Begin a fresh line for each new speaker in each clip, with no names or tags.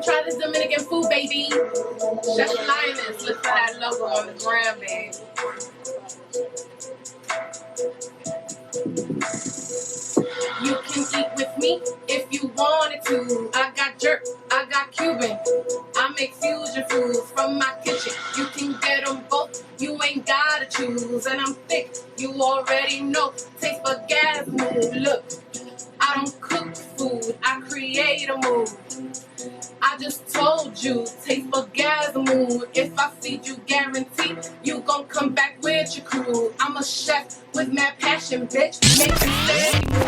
try this Dominican food, baby. Cheflioness, look for that logo on the gram, babe. You can eat with me if you wanted to. I got jerk, I got Cuban. I make fusion foods from my kitchen. You can get them both, you ain't gotta choose. And I'm thick, you already know. Taste orgasm, look. I don't cook food, I create a mood. I just told you, taste orgasm. If I feed you, guarantee you gon' come back with your crew. I'm a chef with mad passion, bitch. Make you steady move.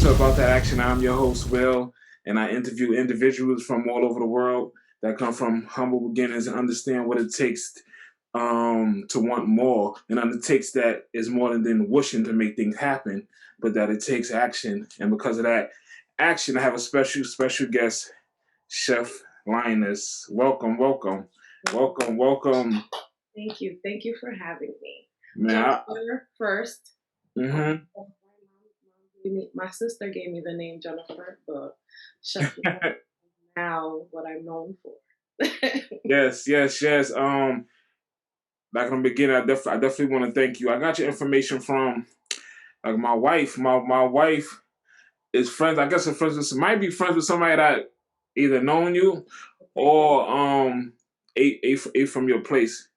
About That Action. I'm your host, Will, and I interview individuals from all over the world that come from humble beginnings and understand what it takes to want more, and undertakes that is more than wishing to make things happen, but that it takes action. And because of that action, I have a special guest, Chef Lioness. Welcome.
Thank you for having me.
Man,
first.
Mm-hmm.
My sister gave me the name Jennifer, but Cheflioness is now what I'm known for.
Yes. Back in the beginning, I definitely want to thank you. I got your information from my wife. My wife is friends. I guess might be friends with somebody that either known you or ate from your place.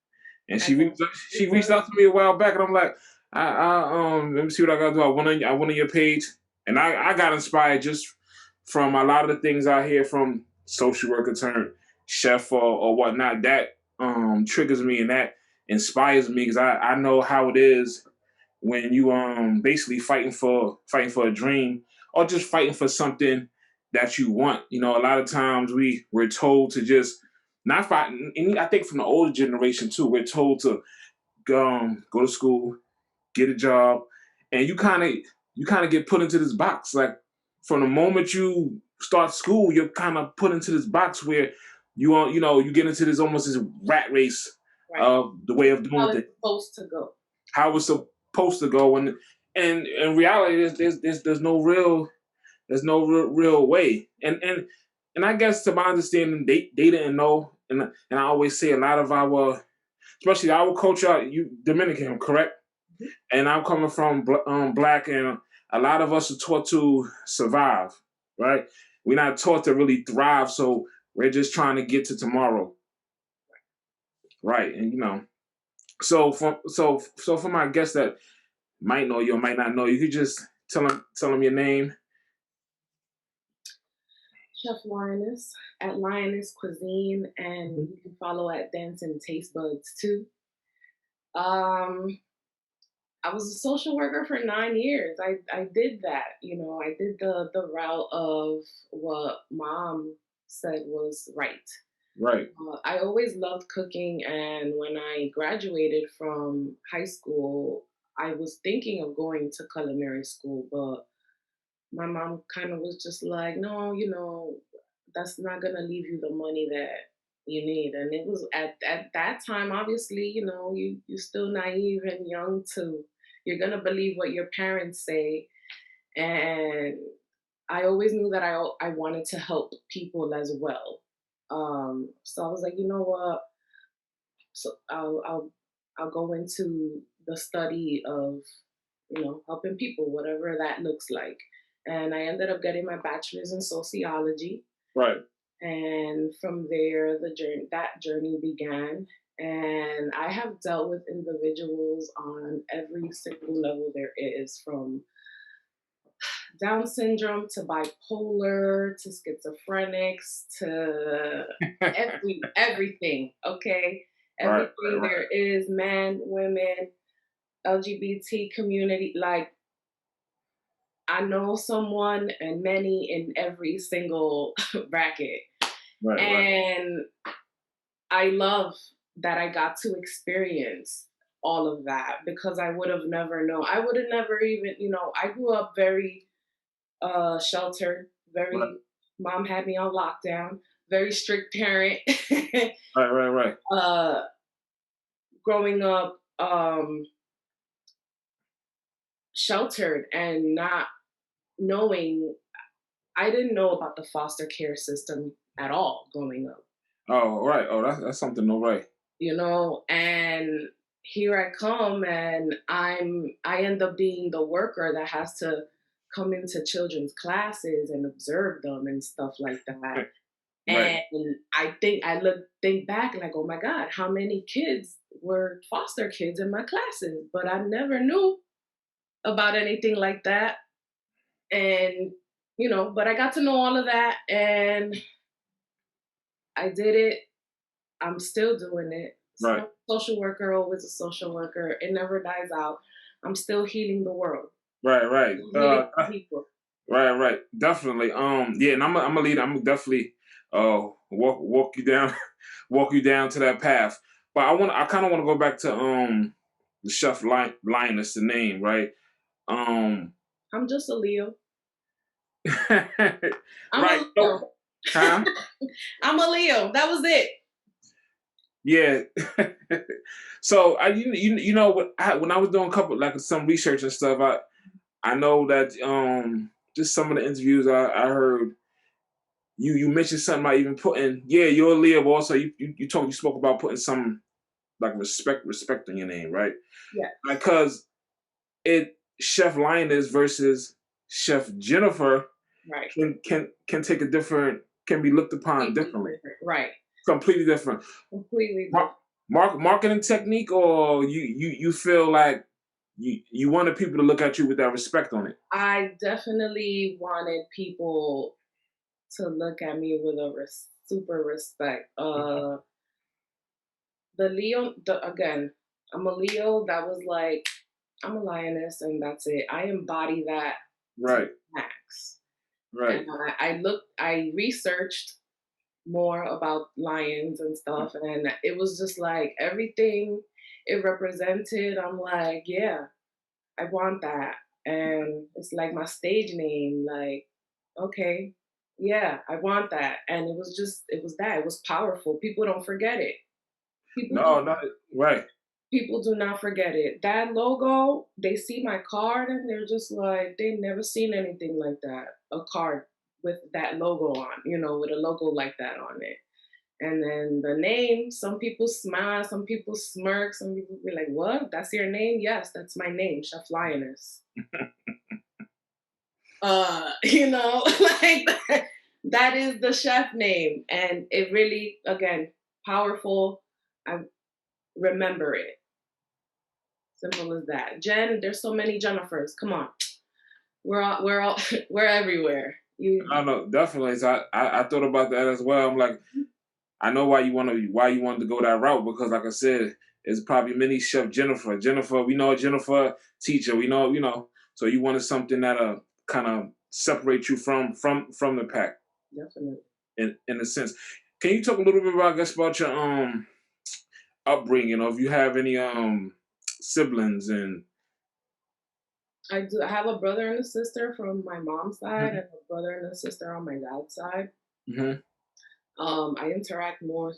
And she reached out to me a while back, and I'm like, let me see what I gotta do. I went on your page, and I got inspired just from a lot of the things I hear from social worker turned chef or whatnot. That triggers me and that inspires me, because I know how it is when you basically fighting for a dream, or just fighting for something that you want. You know, a lot of times we're told to just not fight. And I think from the older generation too, we're told to go to school, get a job, and you kind of get put into this box. Like, from the moment you start school, you're kind of put into this box where you get into this almost this rat race of the way of doing things. How it's supposed to go, and in reality, there's no real way. And I guess, to my understanding, they didn't know. And I always say, a lot of our, especially our culture, you Dominican, correct? Mm-hmm. And I'm coming from black, and a lot of us are taught to survive, right? We're not taught to really thrive, so we're just trying to get to tomorrow, right? And so for my guests that might know you or might not know you, could just tell them your name.
Cheflioness at Lioness Cuisine, and you can follow at Dancing Taste Buds too. I was a social worker for 9 years. I did that. I did the route of what mom said was right.
Right.
I always loved cooking, and when I graduated from high school, I was thinking of going to culinary school, but my mom kind of was just like, no, that's not going to leave you the money that you need. And it was at that time, obviously, you're still naive and young you're going to believe what your parents say. And I always knew that I wanted to help people as well. So I was like, you know what? So I'll go into the study of, helping people, whatever that looks like. And I ended up getting my bachelor's in sociology.
Right.
And from there, that journey began. And I have dealt with individuals on every single level there is, from Down syndrome to bipolar to schizophrenics to everything. Okay, everything right. There is, men, women, LGBT community, like I know someone and many in every single bracket.
Right, right.
And I love that I got to experience all of that because I would have never known. I would have never even, I grew up very sheltered,
Right,
very, mom had me on lockdown, very strict parent.
right, right, right.
uh, Growing up sheltered and not knowing, I didn't know about the foster care system at all growing up.
Oh, right. Oh, that's something, no right.
And here I come and I end up being the worker that has to come into children's classes and observe them and stuff like that.
Right.
And I think back like, oh my God, how many kids were foster kids in my classes? But I never knew about anything like that. And but I got to know all of that and I did it. I'm still doing it.
Right.
So social worker, always a social worker. It never dies out. I'm still healing the world.
Right, right.
Healing people.
Right, right. Definitely. Yeah, and I'm a leader. I'm definitely walk you down walk you down to that path. But I kind of want to go back to the chef Lioness, the name, right? Um
I'm just a Leo. I'm
right.
a Leo.
Huh?
I'm a Leo. That was it.
Yeah. So you know what when I was doing a couple like some research and stuff, I know that just some of the interviews I heard you mentioned something about even putting you're a Leo, but also you spoke about putting some like respect on your name, right?
Yeah.
Because it Chef Lioness versus Chef Jennifer
Right.
can take a different can be looked upon differently.
Right.
Completely different.
Completely different.
Marketing technique, or you feel like you wanted people to look at you with that respect on it.
I definitely wanted people to look at me with a super respect. Again, I'm a Leo. That was like, I'm a lioness, and that's it. I embody that to
Right.
the max.
Right.
And I researched more about lions and stuff, and it was just like everything it represented. I'm like, yeah, I want that, and it's like my stage name. Like, okay, yeah, I want that, and it was that. It was powerful. People don't forget it. People do
No, right.
People do not forget it. That logo, they see my card and they're just like, they've never seen anything like that. A card with that logo on, with a logo like that on it. And then the name, some people smile, some people smirk, some people be like, what? That's your name? Yes, that's my name, Cheflioness. Like that is the chef name. And it really, again, powerful. I remember it. Simple as that. Jen, there's so many Jennifers. Come on. We're we're everywhere.
I know, definitely. So I thought about that as well. I'm like, I know why you wanted to go that route, because like I said, there's probably many Chef Jennifer. Jennifer, we know a Jennifer teacher. We know. So you wanted something that kind of separate you from the pack.
Definitely.
In a sense. Can you talk a little bit about, I guess, about your upbringing, or if you have any siblings? And
I do. I have a brother and a sister from my mom's side, and a brother and a sister on my dad's side.
mm-hmm.
I interact more.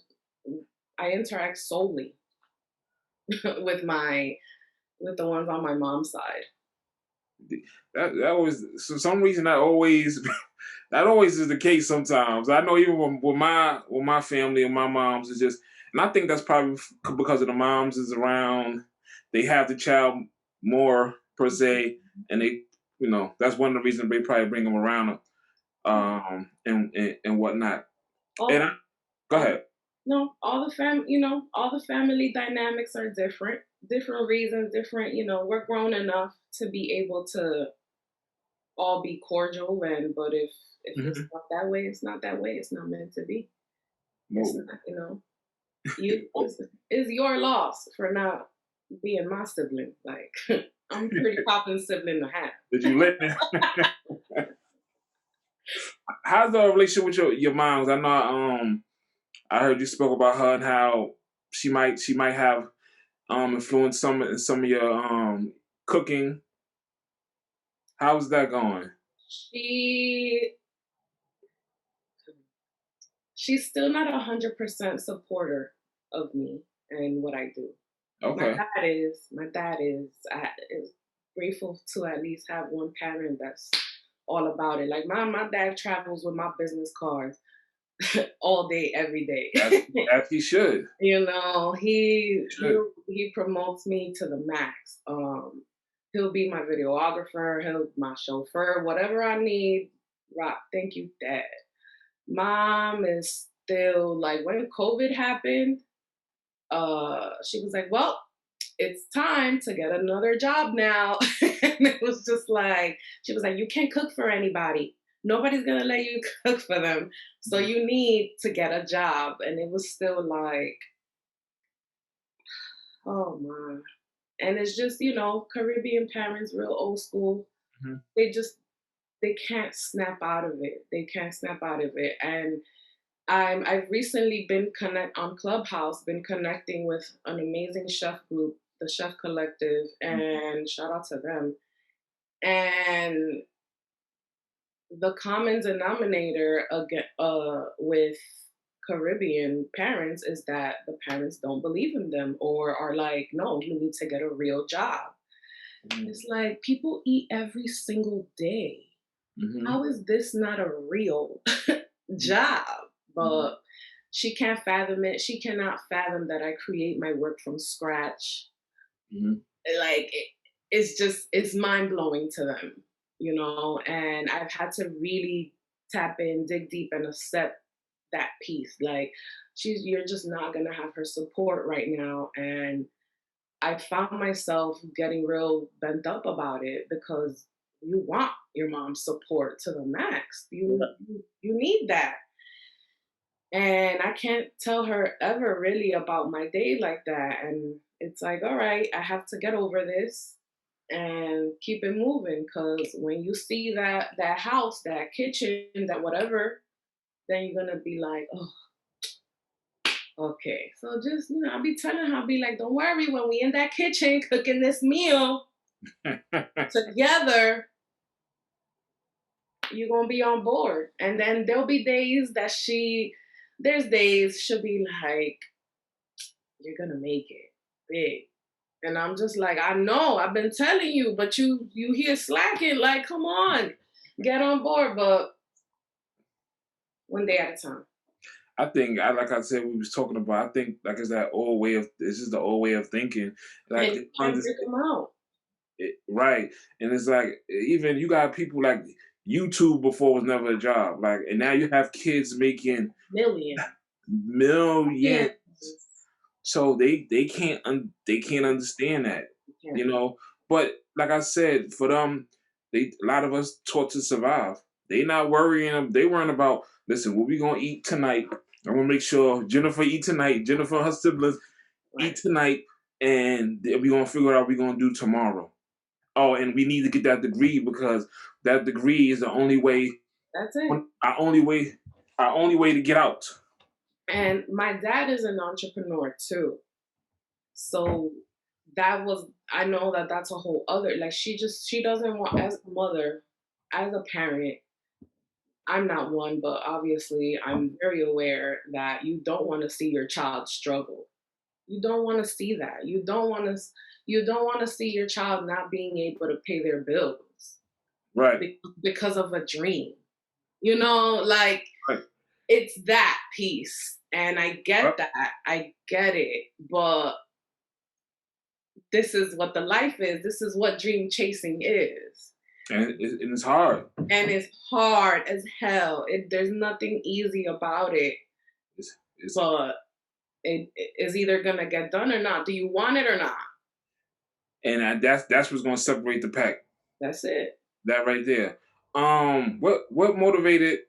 I interact solely with the ones on my mom's side.
that always, for some reason, that always that always is the case sometimes. I know even with my family and my moms, it's just, and I think that's probably because of the moms is around, they have the child more per se, and they, that's one of the reasons they probably bring them around, and whatnot. And go ahead.
No, all the family dynamics are different. Different reasons, different. We're grown enough to be able to all be cordial, but if it's not that way, it's not that way. It's not meant to be. It's not, it's your loss for not being my sibling. Like, I'm a pretty poppin' sibling to have.
Did you let them? How's the relationship with your moms? I know I heard you spoke about her and how she might have influenced some of your cooking. How's that going?
She she's still not 100% supporter of me and what I do. My
Okay.
dad is. My dad is grateful to at least have one parent that's all about it. Like my dad travels with my business cards all day, every
As,
day.
as he should.
You know, he he
Should.
he promotes me to the max. He'll be my videographer, he'll be my chauffeur, whatever I need. Rock, thank you, Dad. Mom is still like when COVID happened, she was like, well, it's time to get another job now. And it was just like, she was like, you can't cook for anybody. Nobody's gonna let you cook for them. So you need to get a job. And it was still like, oh my. And it's just, Caribbean parents, real old school.
Mhm.
They just they can't snap out of it. They can't snap out of it. And I've recently been connect on Clubhouse, been connecting with an amazing chef group, the Chef Collective, and shout out to them. And the common denominator again with Caribbean parents is that the parents don't believe in them or are like, no, you need to get a real job.
Mhm.
It's like people eat every single day.
Mhm.
How is this not a real job?
Mhm.
But she can't fathom it. She cannot fathom that I create my work from scratch.
Mhm.
Like it's mind blowing to them. And I've had to really tap in, dig deep, and accept that piece. Like you're just not gonna have her support right now, and I found myself getting real bent up about it because you want your mom's support to the max. You need that. And I can't tell her ever really about my day like that. And it's like, all right, I have to get over this and keep it moving. Cause when you see that house, that kitchen, that whatever, then you're gonna be like, oh, okay. So just, I'll be telling her, I'll be like, don't worry, when we in that kitchen cooking this meal together, you're gonna be on board. And then there'll be days that there's days she'll be like, you're gonna make it big. And I'm just like, I know, I've been telling you, but you here slacking, like, come on, get on board, but one day at a time.
I think, like I said, we was talking about. I think like it's that old way of. This is the old way of thinking. Like
And you can't break them out.
right, and it's like even you got people like YouTube before was never a job. Like, and now you have kids making
Million.
millions.
Millions.
So they can't understand that,
You can't.
you know. But like I said, for them, a lot of us taught to survive. They not worrying. They worrying about, listen, what we gonna eat tonight. I want to make sure Jennifer eat tonight. Jennifer and her siblings eat
Right.
tonight, and we gonna figure out what we gonna do tomorrow. Oh, and we need to get that degree because that degree is the only way.
That's it.
Our only way. Our only way to get out.
And my dad is an entrepreneur too. So I know that that's a whole other, like, she doesn't want, as a mother, as a parent, I'm not one, but obviously I'm very aware that you don't want to see your child struggle. You don't want to see that. You don't want to see your child not being able to pay their bills
Right.
because of a dream. Like,
Right.
it's that piece. And I get
Yep.
that. I get it. But this is what the life is. This is what dream chasing is.
And it's hard.
And it's hard as hell. There's nothing easy about it.
It's
But it is either gonna get done or not. Do you want it or not?
and that's what's gonna separate the pack.
That's it.
That right there. What motivated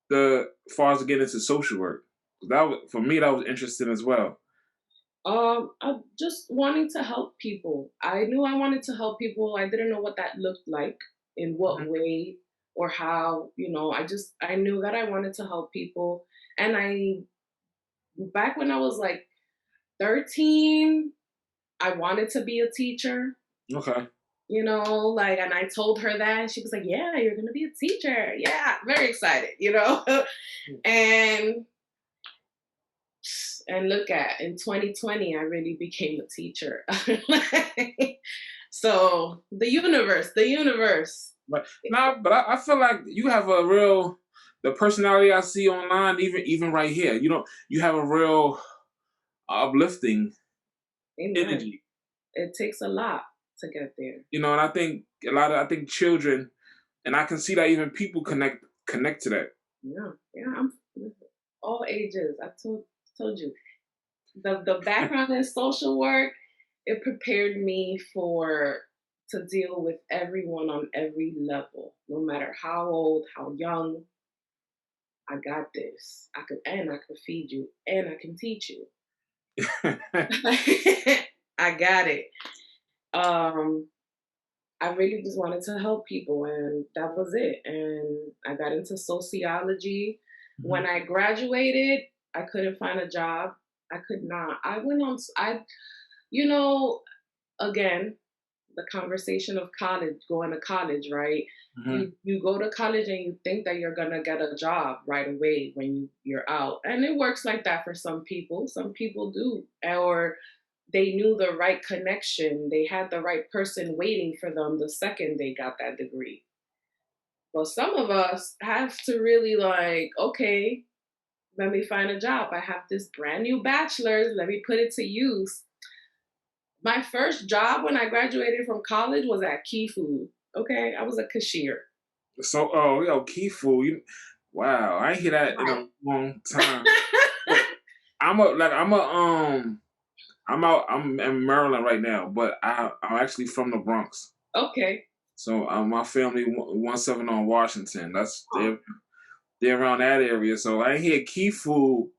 the far as to get into social work? That was, for me, that was interesting as well.
I'm just wanting to help people. I knew I wanted to help people. I didn't know what that looked like, in what
Mhm.
way or how, I knew that I wanted to help people. And back when I was like 13, I wanted to be a teacher,
Okay.
and I told her that, and she was like, "Yeah, you're going to be a teacher." Yeah, very excited, and look at in 2020 I really became a teacher. So the universe.
But nah, but I feel like you have a real the personality I see online, even right here. You have a real uplifting
Amen.
energy.
It takes a lot to get there.
And I think children, and I can see that even people connect to that.
Yeah, yeah. I'm all ages. I told you the background in social work, it prepared me for to deal with everyone on every level, no matter how old, how young. I got this. I could feed you and I can teach you. I got it. Um, I really just wanted to help people, and that was it. And I got into sociology. When
Mhm.
I graduated, I couldn't find a job. I could not. I went on. You know, again, the conversation of college, going to college, right?
Mhm.
You go to college and you think that you're gonna get a job right away when you're out, and it works like that for some people. Some people do, or they knew the right connection. They had the right person waiting for them the second they got that degree. Well, some of us have to really okay, let me find a job. I have this brand new bachelor's. Let me put it to use. My first job when I graduated from college was at Key Food. Okay, I was a cashier.
So, key food. Wow, I ain't hear that in a long time. So, I'm in Maryland right now, but I'm actually from the Bronx.
Okay.
So my family 17 on Washington.
Oh.
They're around that area. So I ain't hear key food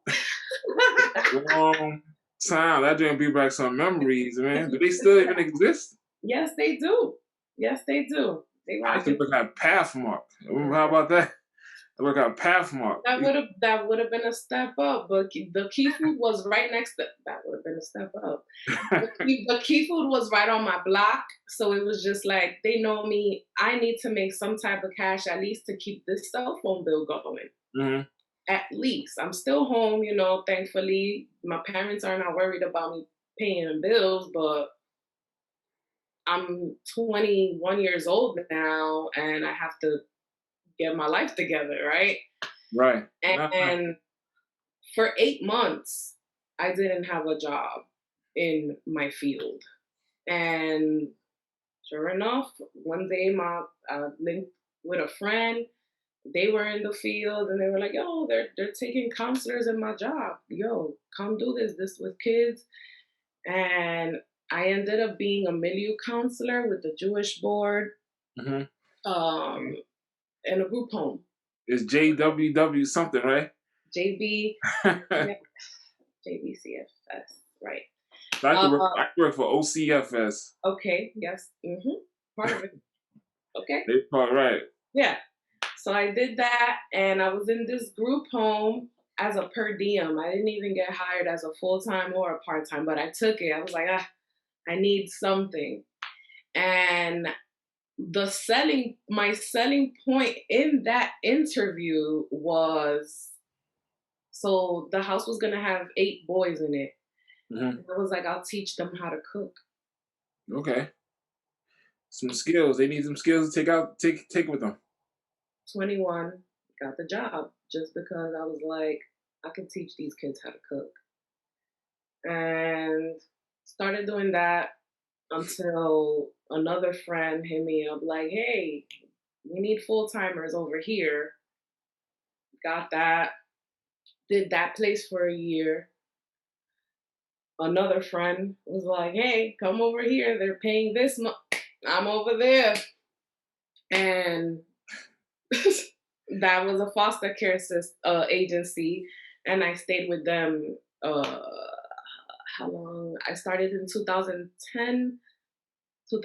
long time. That didn't bring back some memories, man. Do they still even exist?
Yes, they do. Yes, they do. They
I
rock
used to
it.
work at Pathmark. How about that? I work at Pathmark.
That would have been a step up, but the Key Food was right next to that would have been a step up. The Key Food was right on my block, so it was just like they know me. I need to make some type of cash at least to keep this cell phone bill going.
Hmm.
At least I'm still home, thankfully. My parents are not worried about me paying bills, but I'm 21 years old now and I have to get my life together, right?
Right.
And for 8 months, I didn't have a job in my field. And sure enough, one day my linked with a friend. They were in the field and they were like, "Yo, they're taking counselors in my job. Yo, come do this with kids." And I ended up being a milieu counselor with the Jewish board,
Hmm.
um, in a group home.
It's JWW something, right?
JB, yeah, JBCFS, right?
So
Uh,
I could work for OCFS.
okay, yes, part of it. Okay,
They part right.
yeah. So I did that, and I was in this group home as a per diem. I didn't even get hired as a full time or a part time, but I took it. I was like, I need something. And my selling point in that interview was, so the house was gonna have 8 boys in it.
Hmm.
And I was like, I'll teach them how to cook.
Okay. Some skills. They need some skills to take with them.
21, got the job just because I was like, I can teach these kids how to cook. And started doing that until another friend hit me up like, hey, we need full timers over here. Got that. Did that place for a year. Another friend was like, hey, come over here. They're paying this much. I'm over there. And that was a foster care agency. And I stayed with them how long? I started in 2010 to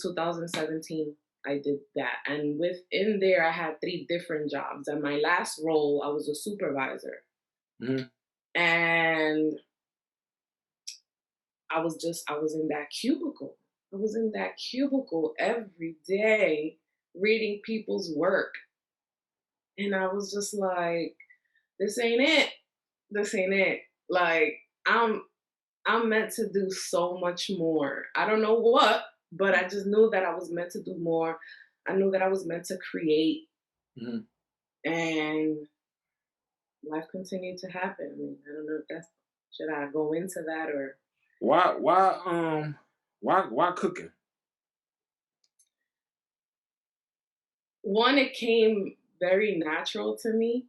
2017. I did that. And within there, I had 3 different jobs. And my last role, I was a supervisor.
Mm-hmm.
And I was in that cubicle. I was in that cubicle every day reading people's work. And I was just like, this ain't it. This ain't it. Like, I'm meant to do so much more. I don't know what, but I just knew that I was meant to do more. I knew that I was meant to create,
Mm-hmm.
and life continued to happen. I mean, I don't know if that's, should I go into that or
Why cooking?
one, it came very natural to me.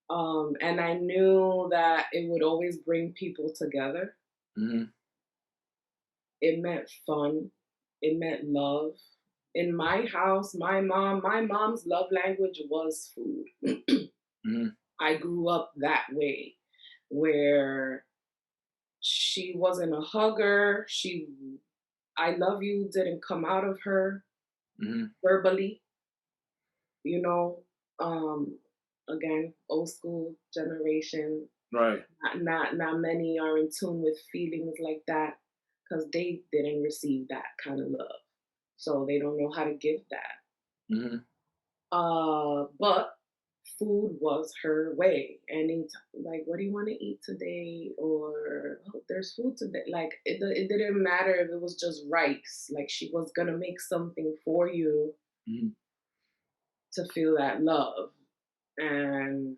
And I knew that it would always bring people together.
Mm-hmm.
It meant fun. It meant love. In my house, my mom's love language was food.
Mm-hmm.
I grew up that way, where she wasn't a hugger. I love you didn't come out of her
Mm-hmm.
verbally, you know. Um, Again, old school generation.
Right.
Not many are in tune with feelings like that because they didn't receive that kind of love, so they don't know how to give that.
Mm-hmm.
But food was her way. And like, what do you want to eat today? Or, oh, there's food today. Like, it didn't matter if it was just rice. Like, she was gonna make something for you
Mm-hmm.
to feel that love. And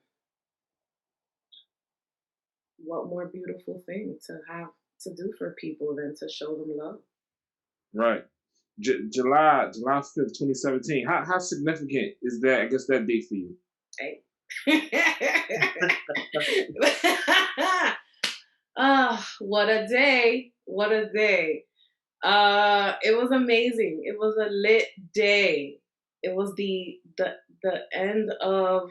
what more beautiful thing to have to do for people than to show them love?
Right. July 5th, 2017. How significant is that? I guess that date for you.
Hey. Ah, what a day. What a day. It was amazing. It was a lit day. It was the end of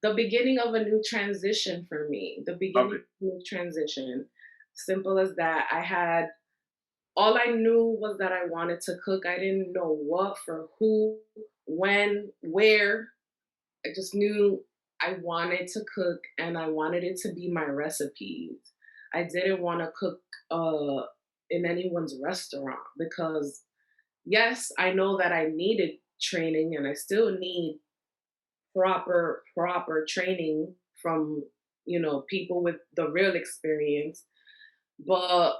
the beginning of a new transition for me. The beginning
Okay.
of a new transition. Simple as that. All I knew was that I wanted to cook. I didn't know what, for who, when, where. I just knew I wanted to cook and I wanted it to be my recipes. I didn't want to cook in anyone's restaurant because, yes, I know that I needed training and I still need proper training from, people with the real experience. But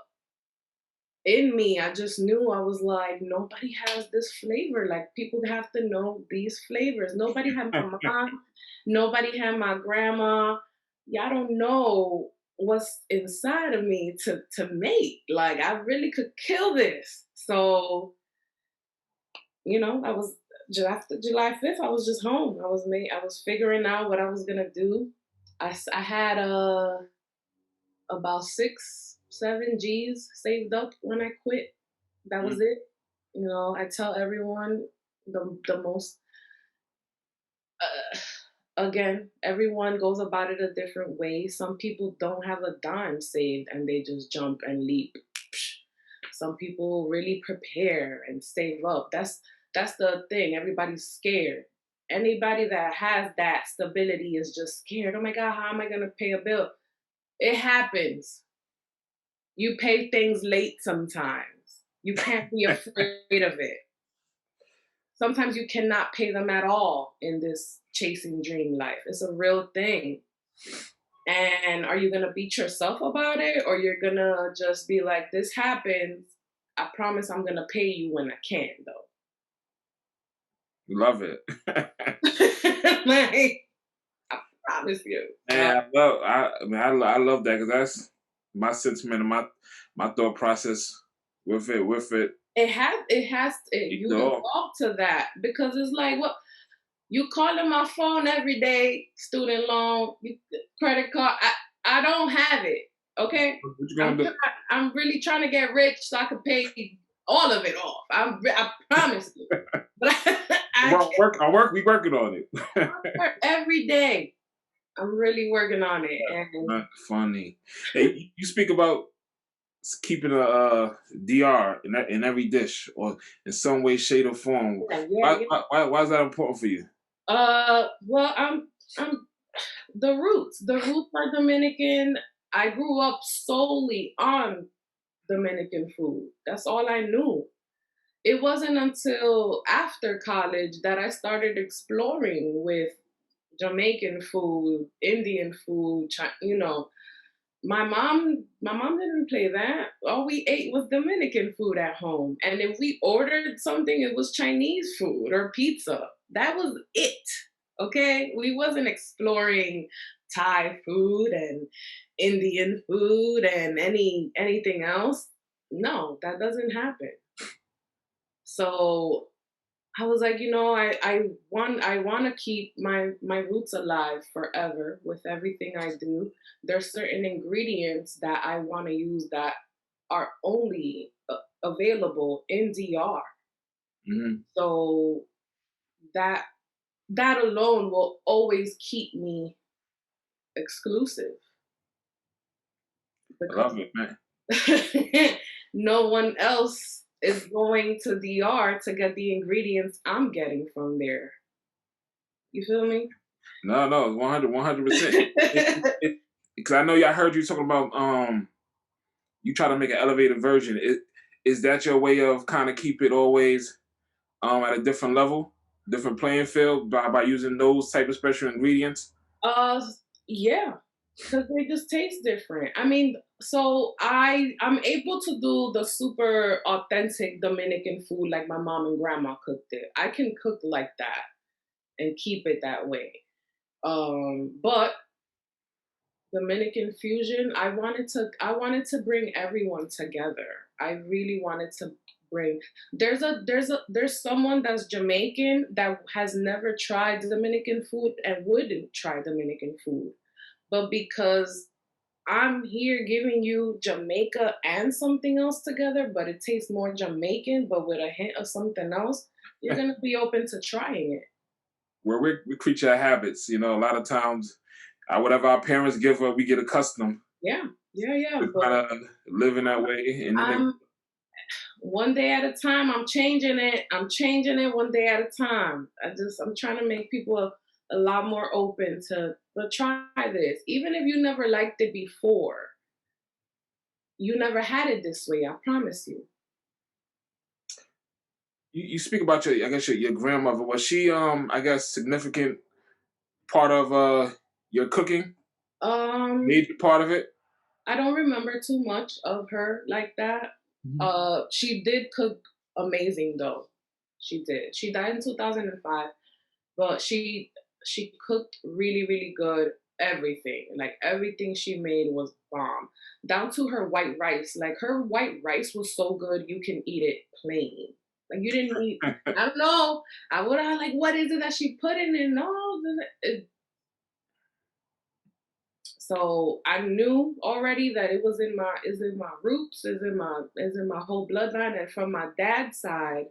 in me, I just knew, I was like, nobody has this flavor. Like, people have to know these flavors. Nobody had my mom, nobody had my grandma. Y'all don't know what's inside of me to make. Like, I really could kill this. So, I was just after July 5th, I was just home. I was figuring out what I was gonna do. I had about 6, 7 G's saved up when I quit. That was it. I tell everyone the most. Again, everyone goes about it a different way. Some people don't have a dime saved and they just jump and leap. Some people really prepare and save up. That's the thing. Everybody's scared. Anybody that has that stability is just scared. Oh my God, how am I gonna pay a bill? It happens. You pay things late sometimes. You can't be afraid of it. Sometimes you cannot pay them at all in this chasing dream life. It's a real thing. And are you going to beat yourself about it, or you're going to just be like, this happens. I promise I'm going to pay you when I can, though.
Love it.
Like, I promise you.
And I love that because that's my sentiment and my thought process with it.
You evolve to that, because it's like, what, you calling my phone every day, student loan, credit card. I don't have it. Okay,
What you gonna do?
I'm really trying to get rich so I can pay all of it off. I promise you. But
We working on it.
I work every day. I'm really working on it. And
Not funny. Hey, you speak about keeping a DR in every dish or in some way, shade, or form.
yeah, yeah, yeah.
Why is that important for you?
Well, I'm the roots. The roots are Dominican. I grew up solely on Dominican food. That's all I knew. It wasn't until after college that I started exploring with Jamaican food, Indian food, my mom didn't play that. All we ate was Dominican food at home. And if we ordered something, it was Chinese food or pizza. That was it. Okay? We wasn't exploring Thai food and Indian food and anything else. No, that doesn't happen. So I was like, I want to keep my roots alive forever with everything I do. There's certain ingredients that I want to use that are only available in DR.
Hmm.
So that that alone will always keep me exclusive
I
because
love it, man.
no one else is going to DR to get the ingredients I'm getting from there. You feel me?
No, no, 100%. Because I know y'all heard you talking about you try to make an elevated version. Is that your way of kind of keep it always at a different level, different playing field by using those type of special ingredients?
Uh, yeah, because they just taste different. I mean, so I'm able to do the super authentic Dominican food like my mom and grandma cooked it. I can cook like that and keep it that way. But Dominican fusion, I wanted to bring everyone together. I really wanted to bring there's someone that's Jamaican that has never tried Dominican food and wouldn't try Dominican food. But because I'm here giving you Jamaica and something else together, but it tastes more Jamaican, but with a hint of something else, you're gonna be open to trying it.
Where we creature of habits, a lot of times, whatever our parents give us, we get accustomed
Yeah, yeah, yeah.
to
But
kind of living that way, and then
I'm one day at a time. I'm changing it. I'm changing it one day at a time. I'm trying to make people a lot more open to try this. Even if you never liked it before, you never had it this way. I promise you.
you speak about I guess your grandmother. Was she I guess significant part of your cooking?
Um,
Major part of it?
I don't remember too much of her like that.
Mhm.
She did cook amazing though. She did. She died in 2005, but she cooked really really good. Everything, like everything she made was bomb, down to her white rice. Like her white rice was so good you can eat it plain. Like you didn't need. I don't know. I would have like, what is it that she put in it? No, so I knew already that it was in my roots, is in my whole bloodline, and from my dad's side,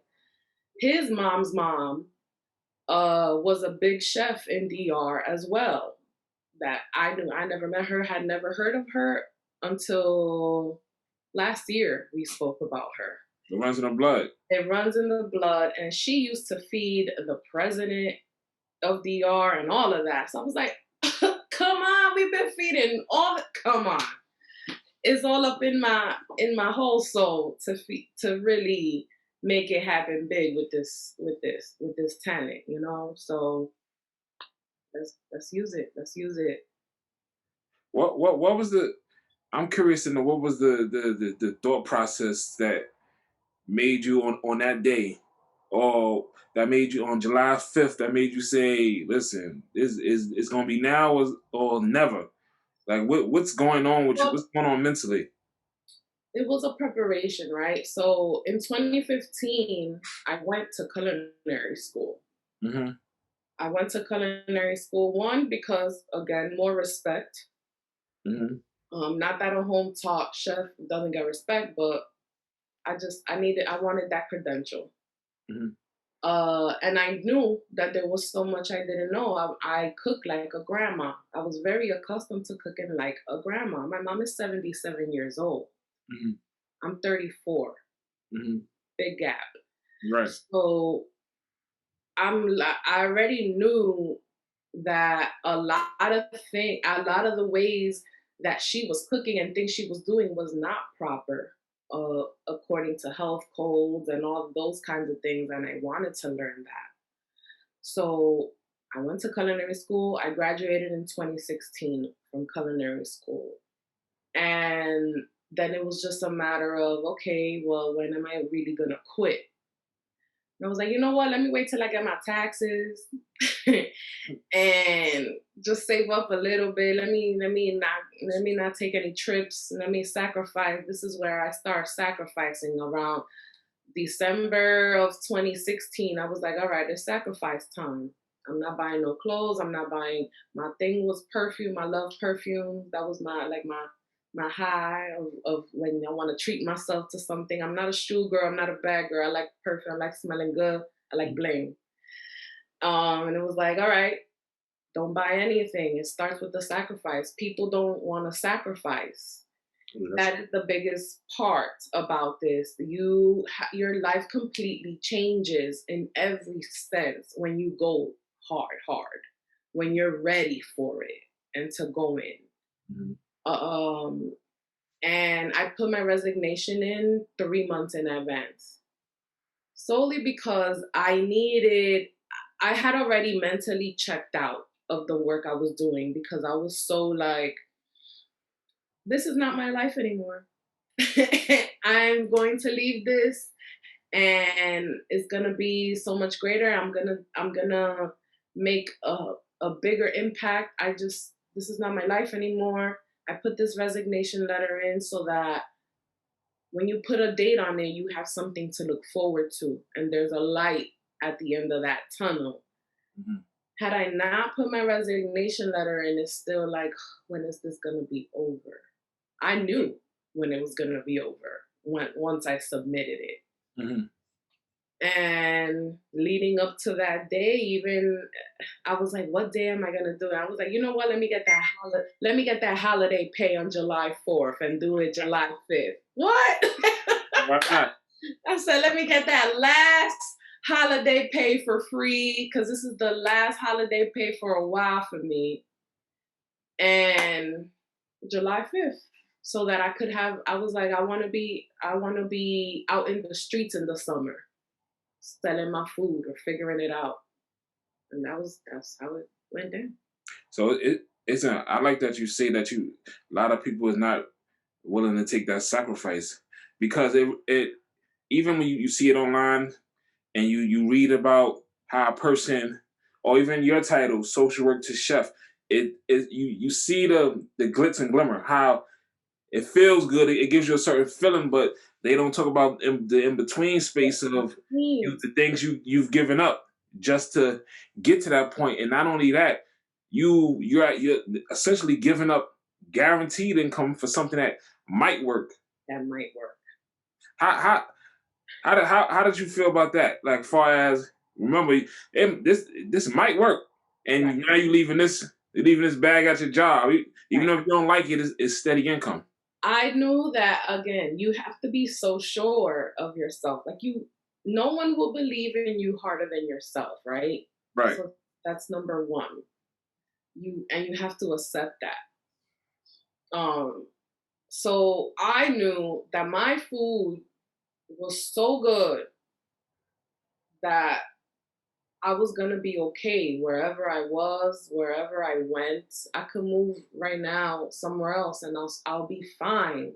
his mom's mom was a big chef in DR as well. That I knew. I never met her, had never heard of her until last year. We spoke about her.
It runs in the blood.
It runs in the blood, and she used to feed the president of DR and all of that. So I was like, come on, we've been feeding all. Come on, it's all up in my whole soul to really make it happen big with this talent. So let's use it. Let's use it.
What was the? I'm curious to know what was the thought process that made you on that day, or that made you on July 5th, that made you say, "Listen, it's gonna be now or never." Like what's going on with you?
Well,
What's going on mentally?
it was a preparation, right? So in 2015, I went to culinary school.
Hmm.
I went to culinary school, one because again more respect.
Hmm.
Not that a home taught chef doesn't get respect, but I wanted that credential.
Hmm.
And I knew that there was so much I didn't know. I cooked like a grandma. I was very accustomed to cooking like a grandma. My mom is 77 years old.
Mm-hmm.
I'm 34.
Mm-hmm.
Big gap.
Right.
So I already knew that a lot of the ways that she was cooking and things she was doing was not proper, according to health codes and all those kinds of things. And I wanted to learn that. So I went to culinary school. I graduated in 2016 from culinary school. And then it was just a matter of, okay, well, when am I really going to quit? And I was like, you know what? Let me wait till I get my taxes and just save up a little bit. Let me not take any trips. Let me sacrifice. This is where I start sacrificing around December of 2016. I was like, all right, it's sacrifice time. I'm not buying no clothes. I'm not buying. My thing was perfume. I love perfume. That was my high of when I want to treat myself to something. I'm not a shoe girl. I'm not a bag girl. I like perfume. I like smelling good. I like bling. And it was like, all right, don't buy anything. It starts with the sacrifice. People don't want to sacrifice. That is the biggest part about this. Your life completely changes in every sense when you go hard, when you're ready for it and to go in. Mm-hmm. And I put my resignation in 3 months in advance, solely because I had already mentally checked out of the work I was doing, because I was so like, this is not my life anymore. I'm going to leave this and it's gonna be so much greater. I'm gonna make a bigger impact. This is not my life anymore. I put this resignation letter in so that when you put a date on it, you have something to look forward to, and there's a light at the end of that tunnel. Mm-hmm. Had I not put my resignation letter in, it's still like, when is this gonna be over? I knew when it was gonna be over once I submitted it. Mm-hmm. And leading up to that day, even I was like, what day am I gonna do it? I was like, you know what? Let me get that holiday pay on July 4th and do it July 5th. What? I said, let me get that last holiday pay for free, because this is the last holiday pay for a while for me. And July 5th. So that I was like, I want to be out in the streets in the summer, selling my food or figuring it out. And that's how it went down.
So I like that you say that a lot of people is not willing to take that sacrifice, because it even when you see it online and you read about how a person, or even your title, social work to chef, you see the glitz and glimmer, how it feels good. It gives you a certain feeling, but they don't talk about the in-between space of the things you've given up just to get to that point. And not only that, you're essentially giving up guaranteed income for something that might work.
That might work.
How did you feel about that? Like, far as, remember, this might work, and right. Now you're leaving this bag at your job, even though if you don't like it, it's steady income.
I knew that, again, you have to be so sure of yourself. Like, no one will believe in you harder than yourself, right?
Right.
So that's number one. You have to accept that. So I knew that my food was so good that I was gonna be okay wherever I was, wherever I went. I could move right now somewhere else and I'll be fine.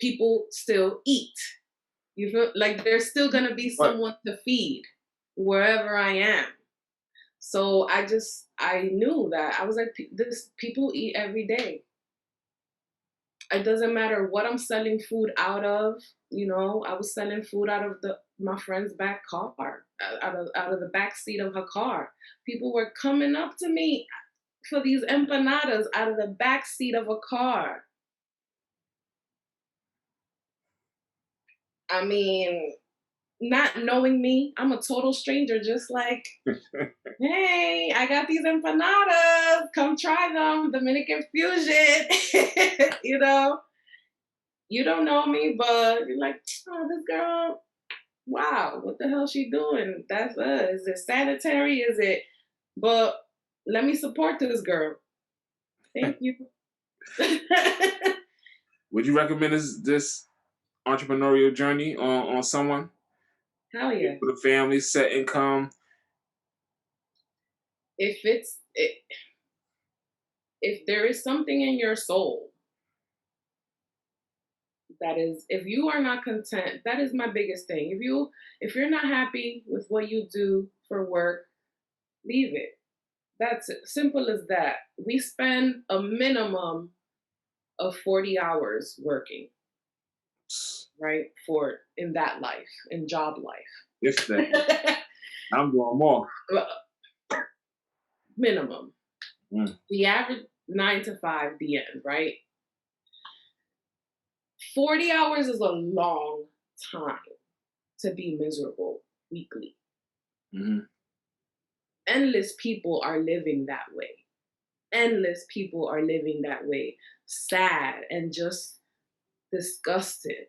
People still eat. You feel like there's still gonna be someone to feed wherever I am. So I knew that. I was like, people eat every day. It doesn't matter what I'm selling food out of. I was selling food out of my friend's back car, out of the back seat of her car. People were coming up to me for these empanadas out of the back seat of a car. I mean, not knowing me, I'm a total stranger, just like, hey, I got these empanadas. Come try them. Dominican fusion. You know, you don't know me, but you're like, oh, this girl, wow, what the hell she doing? That's Is it sanitary? Is it? But let me support this girl. Thank you.
Would you recommend this entrepreneurial journey on someone
Hell yeah.
with a family, set income?
If there is something in your soul that is, if you are not content, that is my biggest thing. If you're not happy with what you do for work, leave it. That's it. Simple as that. We spend a minimum of 40 hours working, right? For in that life, in job
If that,
life.
I'm doing more.
Minimum.
Mm.
The average 9 to 5, the end, right? 40 hours is a long time to be miserable weekly.
Mm-hmm.
Endless people are living that way. Endless people are living that way, sad and just disgusted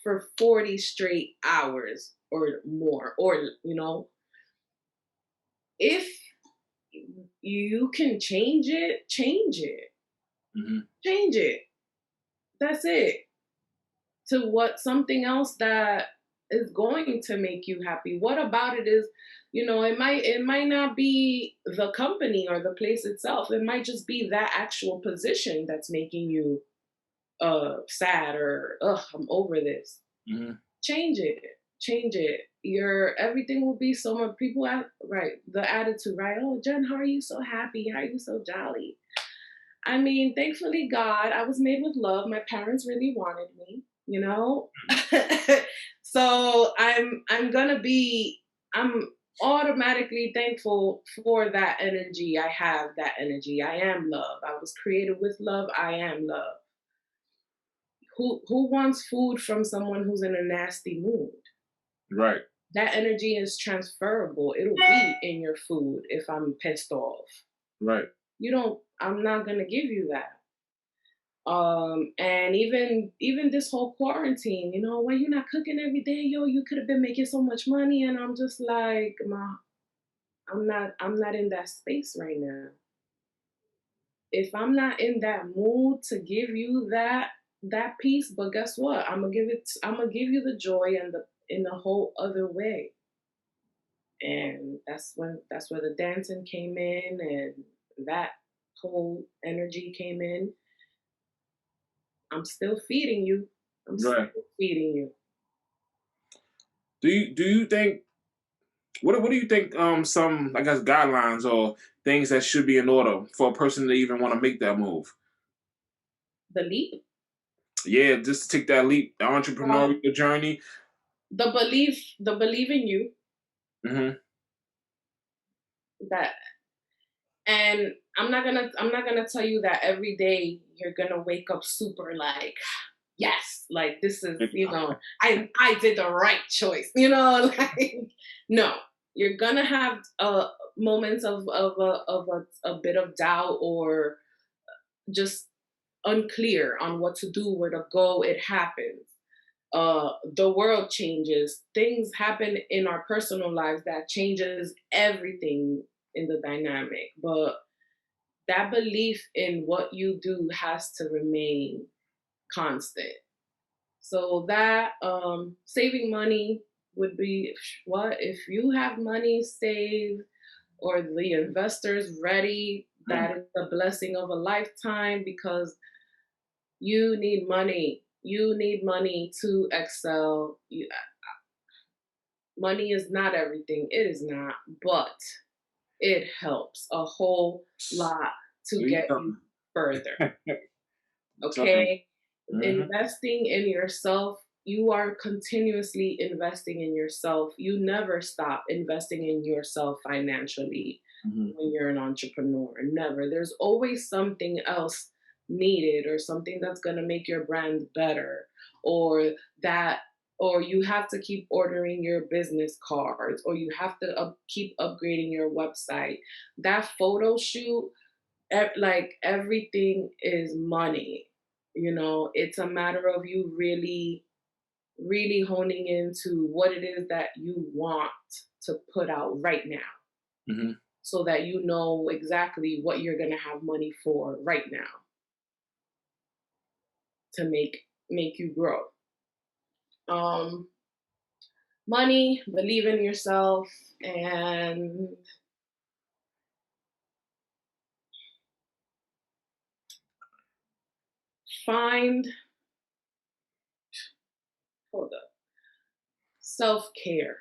for 40 straight hours or more. Or, if you can change it, change it.
Mm-hmm.
Change it. That's it. To what something else that is going to make you happy. What about it is, it might not be the company or the place itself. It might just be that actual position that's making you sad or I'm over this.
Mm-hmm.
Change it. Change it. Your everything will be so much people right. The attitude, right? Oh, Jen, how are you so happy? How are you so jolly? I mean, thankfully, God, I was made with love. My parents really wanted me, so I'm automatically thankful for that energy. I have that energy. I am love. I was created with love. I am love. Who wants food from someone who's in a nasty mood?
Right.
That energy is transferable. It'll be in your food if I'm pissed off.
Right.
I'm not gonna give you that. And even this whole quarantine, why you not cooking every day? Yo, you could have been making so much money. And I'm just like, I'm not in that space right now. If I'm not in that mood to give you that piece, but guess what? I'm gonna give you the joy and in the whole other way. And that's where the dancing came in and that whole energy came in. I'm still feeding you. Still feeding you.
Do you think what do you think some, I guess, guidelines or things that should be in order for a person to even want to make that move?
The leap?
Yeah, just to take that leap, the entrepreneurial journey.
The belief in you.
Mm-hmm.
That and I'm not gonna tell you that every day you're gonna wake up super like, yes, like this is, I did the right choice, like no, you're gonna have moments of a bit of doubt or just unclear on what to do, where to go. It happens. The world changes. Things happen in our personal lives that changes everything in the dynamic. But that belief in what you do has to remain constant. So that saving money would be what if you have money saved or the investors ready. That is the blessing of a lifetime because you need money. You need money to excel. Money is not everything. It is not, but it helps a whole lot to get you further. Okay?
Mm-hmm.
Investing in yourself, you are continuously investing in yourself. You never stop investing in yourself financially when you're an entrepreneur. Never. There's always something else needed or something that's going to make your brand better or that or you have to keep ordering your business cards, or you have to keep upgrading your website. That photo shoot, like everything is money. It's a matter of you really, really honing into what it is that you want to put out right now,
Hmm.
so that you know exactly what you're going to have money for right now to make you grow. Um, Money, believe in yourself, and find, hold up, self-care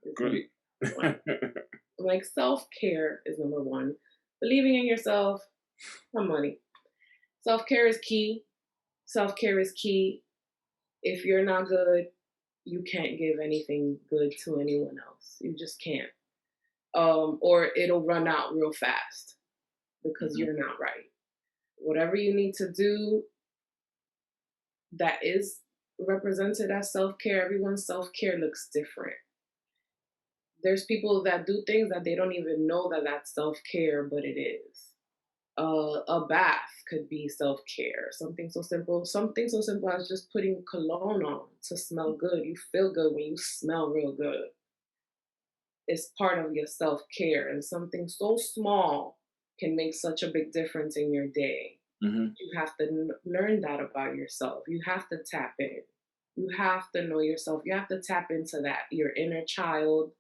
is number
Great.
one. Like, self-care is number one. Believing in yourself, some money. Self-care is key. Self-care is key. If you're not good, you can't give anything good to anyone else. You just can't. Or it'll run out real fast because
Hmm.
you're not right. Whatever you need to do that is represented as self-care, everyone's self-care looks different. There's people that do things that they don't even know that that's self-care, but it is. A bath could be self-care. Something so simple as just putting cologne on to smell good. You feel good when you smell real good. It's part of your self-care, and something so small can make such a big difference in your day.
Hmm.
You have to learn that about yourself. You have to tap in. You have to know yourself. You have to tap into that, your inner child,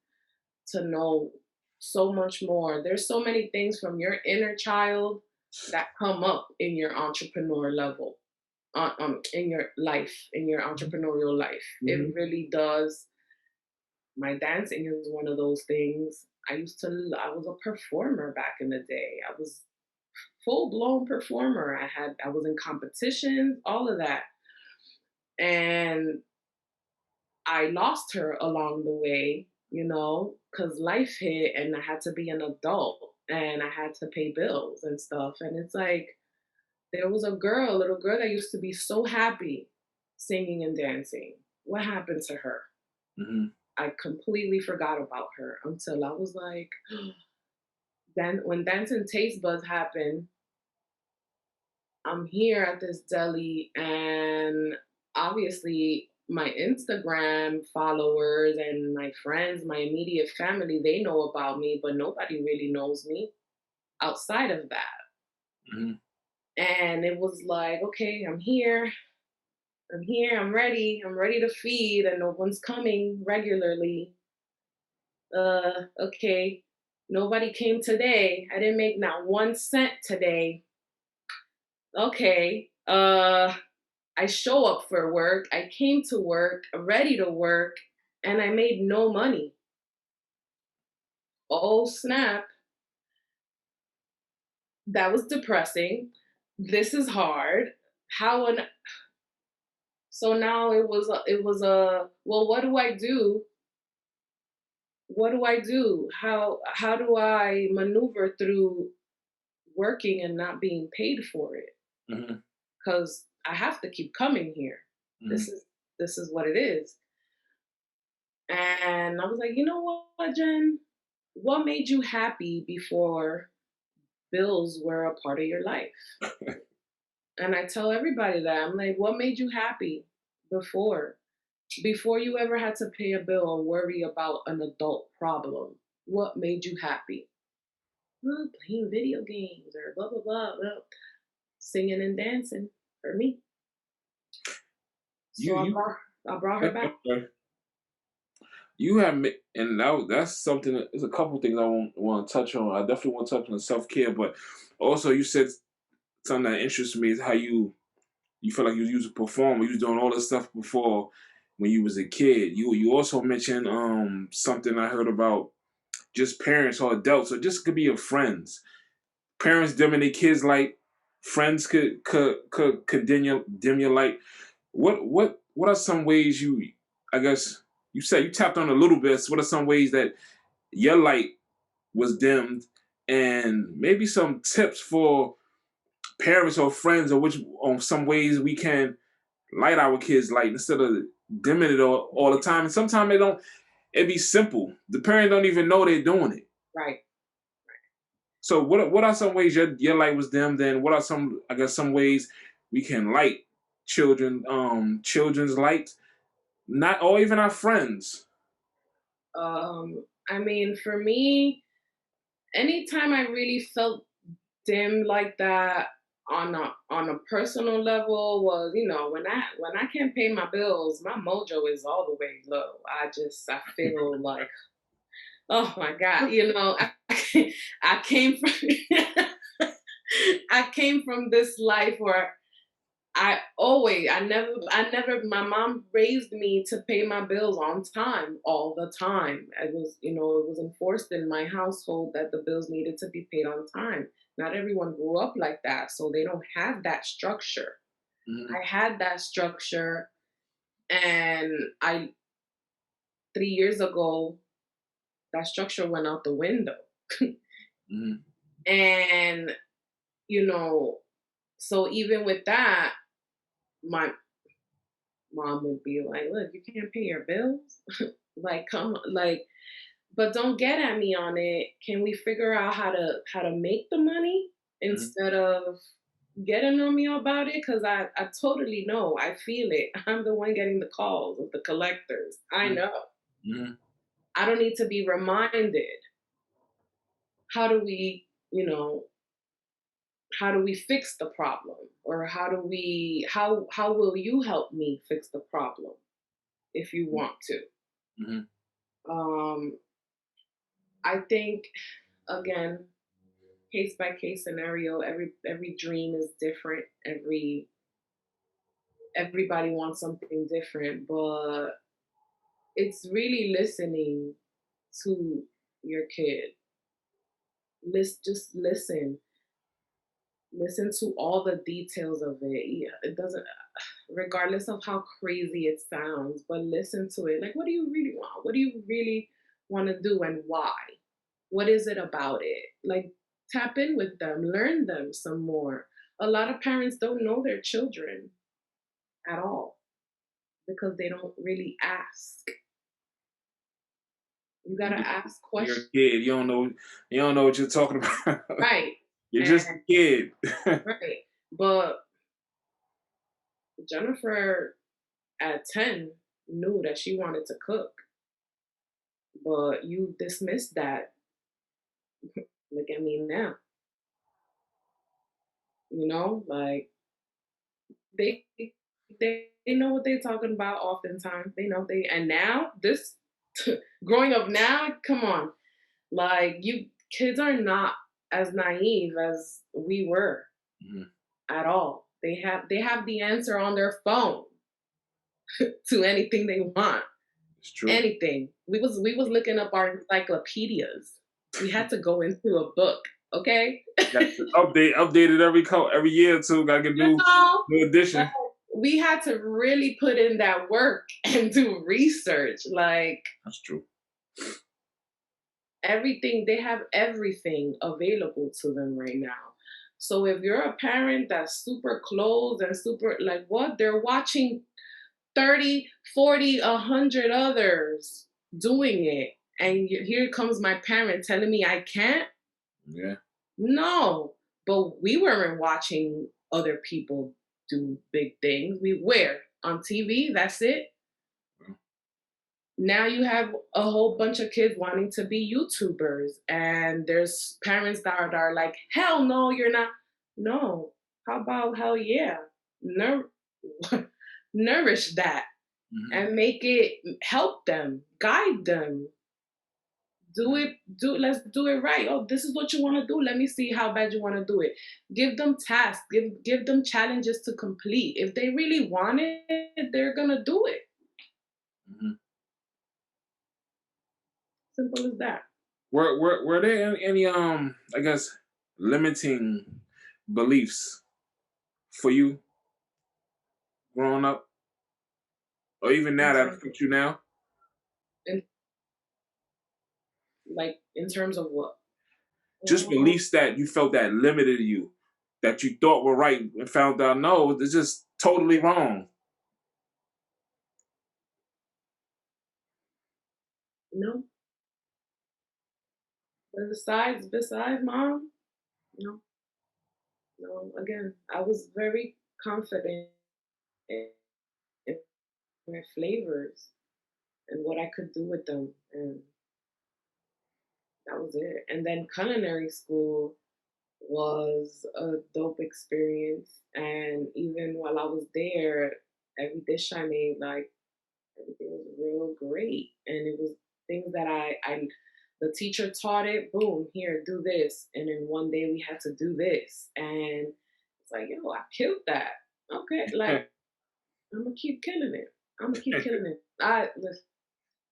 to know so much more. There's so many things from your inner child that come up in your entrepreneur level, in your life, in your entrepreneurial life.
Hmm.
It really does. My dancing is one of those things. I was a performer back in the day. I was full blown performer. I was in competitions, all of that. And I lost her along the way, because life hit and I had to be an adult and I had to pay bills and stuff. And it's like, there was a little girl that used to be so happy singing and dancing. What happened to her?
Hmm.
I completely forgot about her until I was like, then when Dancing Taste Buds happened, I'm here at this deli, and obviously my Instagram followers and my friends, my immediate family, they know about me, but nobody really knows me outside of that.
Hmm.
And it was like, okay, I'm here. I'm here. I'm ready. I'm ready to feed, and no one's coming regularly. Okay. Nobody came today. I didn't make not 1 cent today. Okay. I show up for work. I came to work, ready to work, and I made no money. Oh, snap. That was depressing. This is hard. How an So now it was a well, what do I do? What do I do? How do I maneuver through working and not being paid for it?
Hmm.
Cuz I have to keep coming here.
Hmm.
This is what it is. And I was like, "You know what, Jen? What made you happy before bills were a part of your life?" And I tell everybody that. I'm like, what made you happy before? Before you ever had to pay a bill or worry about an adult problem, what made you happy? Well, playing video games or blah, blah, blah, blah. Singing and dancing for me.
You
So I
you
brought, I brought her back.
you have and that's something. There's a couple things I want to touch on. I definitely want to touch on self care, but also you said something that interests me is how you feel like you used to perform. You was doing all this stuff before when you was a kid. You also mentioned something I heard about just parents or adults, or just could be your friends. Parents dimming their kids light. Friends could dim your light. What are some ways you, I guess you said you tapped on a little bit. So what are some ways that your light was dimmed, and maybe some tips for parents or friends, or which on some ways we can light our kids light instead of dimming it all the time. And sometimes they don't. It be simple. The parent don't even know they're doing it.
Right.
So what are some ways your light was dimmed? Then what are some ways we can light children's light, not or even our friends.
I mean, for me, anytime I really felt dim like that on a personal level was, when I can't pay my bills, my mojo is all the way low. I feel like, oh my God, I came from I came from this life where my mom raised me to pay my bills on time all the time. It was enforced in my household that the bills needed to be paid on time. Not everyone grew up like that, so they don't have that structure.
Mm-hmm.
I had that structure, and 3 years ago, that structure went out the window.
Mm-hmm.
And, you know, so even with that, my mom would be like, look, you can't pay your bills. Like, come like, but don't get at me on it. Can we figure out how to make the money instead of getting on me about it? Because I totally know. I feel it. I'm the one getting the calls of the collectors. I know.
Mm-hmm.
I don't need to be reminded. How do we, how do we fix the problem? Or how will you help me fix the problem if you want to?
Mm-hmm.
I think, again, case by case scenario. Every dream is different. Everybody wants something different, but it's really listening to your kid. Just listen to all the details of it. Yeah, it doesn't, regardless of how crazy it sounds, but listen to it. Like, what do you really want? What do you really want to do, and why? What is it about it? Like, tap in with them, learn them some more. A lot of parents don't know their children at all because they don't really ask. You gotta ask
You're a
questions.
kid. You don't know what you're talking about.
Right.
You're
And
just a kid.
right. But Jennifer at 10 knew that she wanted to cook, but you dismissed that. Look at me now. Like, they they know what they're talking about oftentimes. They know they and now this growing up now, come on. Like, you kids are not as naive as we were
Mm-hmm.
at all. They have the answer on their phone to anything they want.
It's true.
Anything. We was looking up our encyclopedias. We had to go into a book, okay?
Updated every year or two. Gotta get
You know,
new edition.
we had to really put in that work and do research. Like,
That's true.
they have everything available to them right now. So if you're a parent that's super close and super, like, what, they're watching 30, 40, 100 others doing it, and here comes my parent telling me I can't.
Yeah.
No, but we weren't watching other people do big things. We were on TV. That's it. Now you have a whole bunch of kids wanting to be YouTubers, and there's parents that are like, hell no, you're not. No, how about hell yeah? Nourish that and make it, help them, guide them. Let's do it right. Oh, this is what you want to do. Let me see how bad you want to do it. Give them tasks, give them challenges to complete. If they really want it, they're gonna do it.
Mm-hmm.
Simple as that.
Were there any I guess limiting beliefs for you growing up, or even now that affect you now?
In, like, in terms of what?
Just beliefs that you felt that limited you, that you thought were right and found out no, it's just totally wrong.
No. Besides mom, no, no. Again, I was very confident in my flavors and what I could do with them, and that was it. And then culinary school was a dope experience, and even while I was there, every dish I made, like everything was real great, and it was things that I the teacher taught it. Boom, here, do this, and then one day we had to do this, and it's like, yo, I killed that. Okay, like I'm gonna keep killing it. I'm gonna keep killing it. Listen,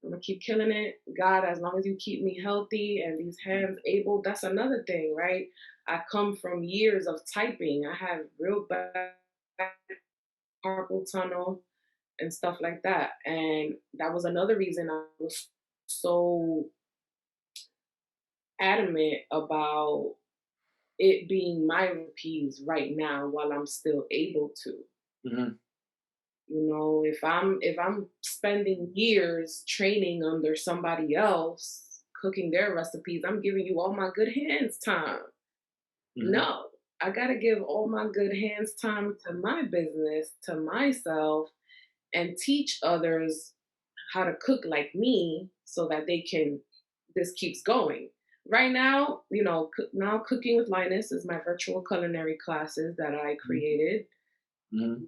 I'm gonna keep killing it. God, as long as you keep me healthy and these hands able, that's another thing, right? I come from years of typing. I have real bad carpal tunnel and stuff like that. And that was another reason I was so adamant about it being my recipes right now while I'm still able to.
Mm-hmm.
You know, if I'm spending years training under somebody else, cooking their recipes, I'm giving you all my good hands time.
Mm-hmm.
No, I gotta give all my good hands time to my business, to myself, and teach others how to cook like me so that they can this keeps going. Right now, now Cooking with Linus is my virtual culinary classes that I created.
Mm-hmm.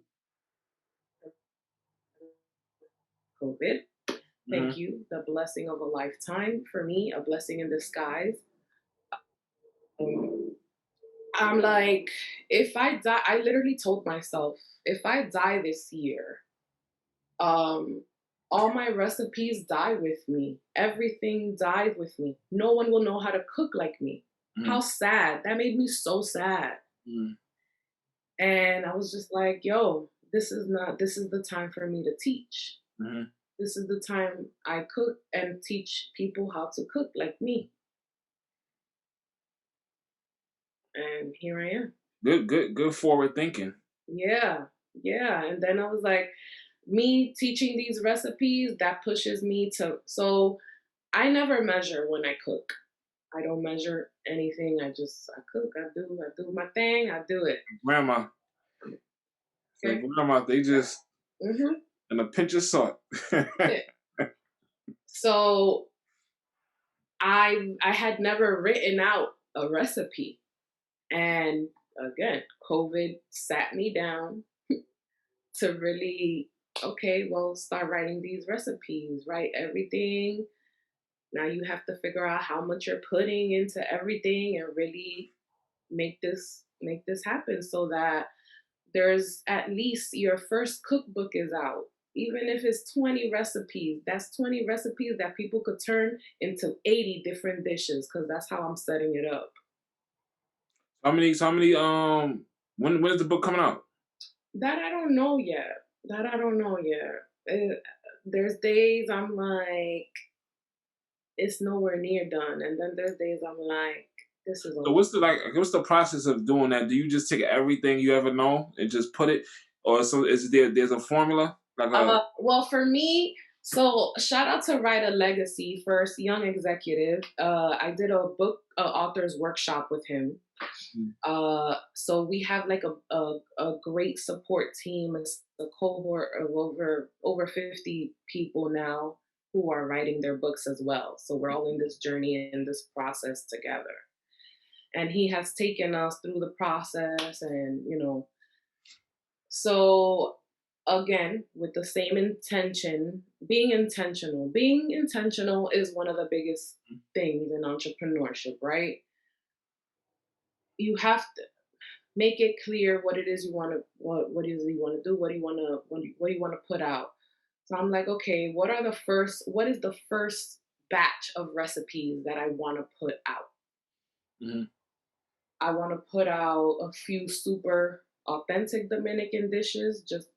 COVID.
Mm-hmm.
Thank you. The blessing of a lifetime for me, a blessing in disguise. Um, I'm like, if I die, I literally told myself, if I die this year, um, all my recipes die with me. Everything died with me. No one will know how to cook like me.
Mm-hmm.
How sad. That made me so sad.
Mm-hmm.
And I was just like, yo, this is the time for me to teach.
Mm-hmm.
This is the time I cook and teach people how to cook like me. And here I am.
Good forward thinking.
Yeah, yeah. And then I was like, me teaching these recipes, that pushes me to. So I never measure when I cook. I don't measure anything. I cook. I do my thing. I do it.
Grandma, say
Okay.
grandma, they just
Mm-hmm.
and a pinch of salt.
Yeah. So I had never written out a recipe, and again, COVID sat me down to really, okay, well, start writing these recipes, write everything. Now you have to figure out how much you're putting into everything and really make this happen so that there's at least your first cookbook is out. Even if it's 20 recipes, that's 20 recipes that people could turn into 80 different dishes because that's how I'm setting it up.
How many when is the book coming out?
That I don't know yet. That I don't know yet. There's days I'm like, it's nowhere near done. And then there's days I'm like, this is
So
almost.
what's the process of doing that? Do you just take everything you ever know and just put it, or so is there's a formula like a
Well, for me, so shout out to Write a Legacy First, Young Executive. I did a book author's workshop with him. So we have like a great support team, a cohort of over 50 people now who are writing their books as well. So we're all in this journey in this process together. And he has taken us through the process, and so again, with the same intention, being intentional is one of the biggest things in entrepreneurship, right? You have to make it clear what it is you want to what it is you want to do, what do you want to put out. So I'm like, okay, what is the first batch of recipes that I want to put out?
Mhm.
I want to put out a few super authentic Dominican dishes. Just,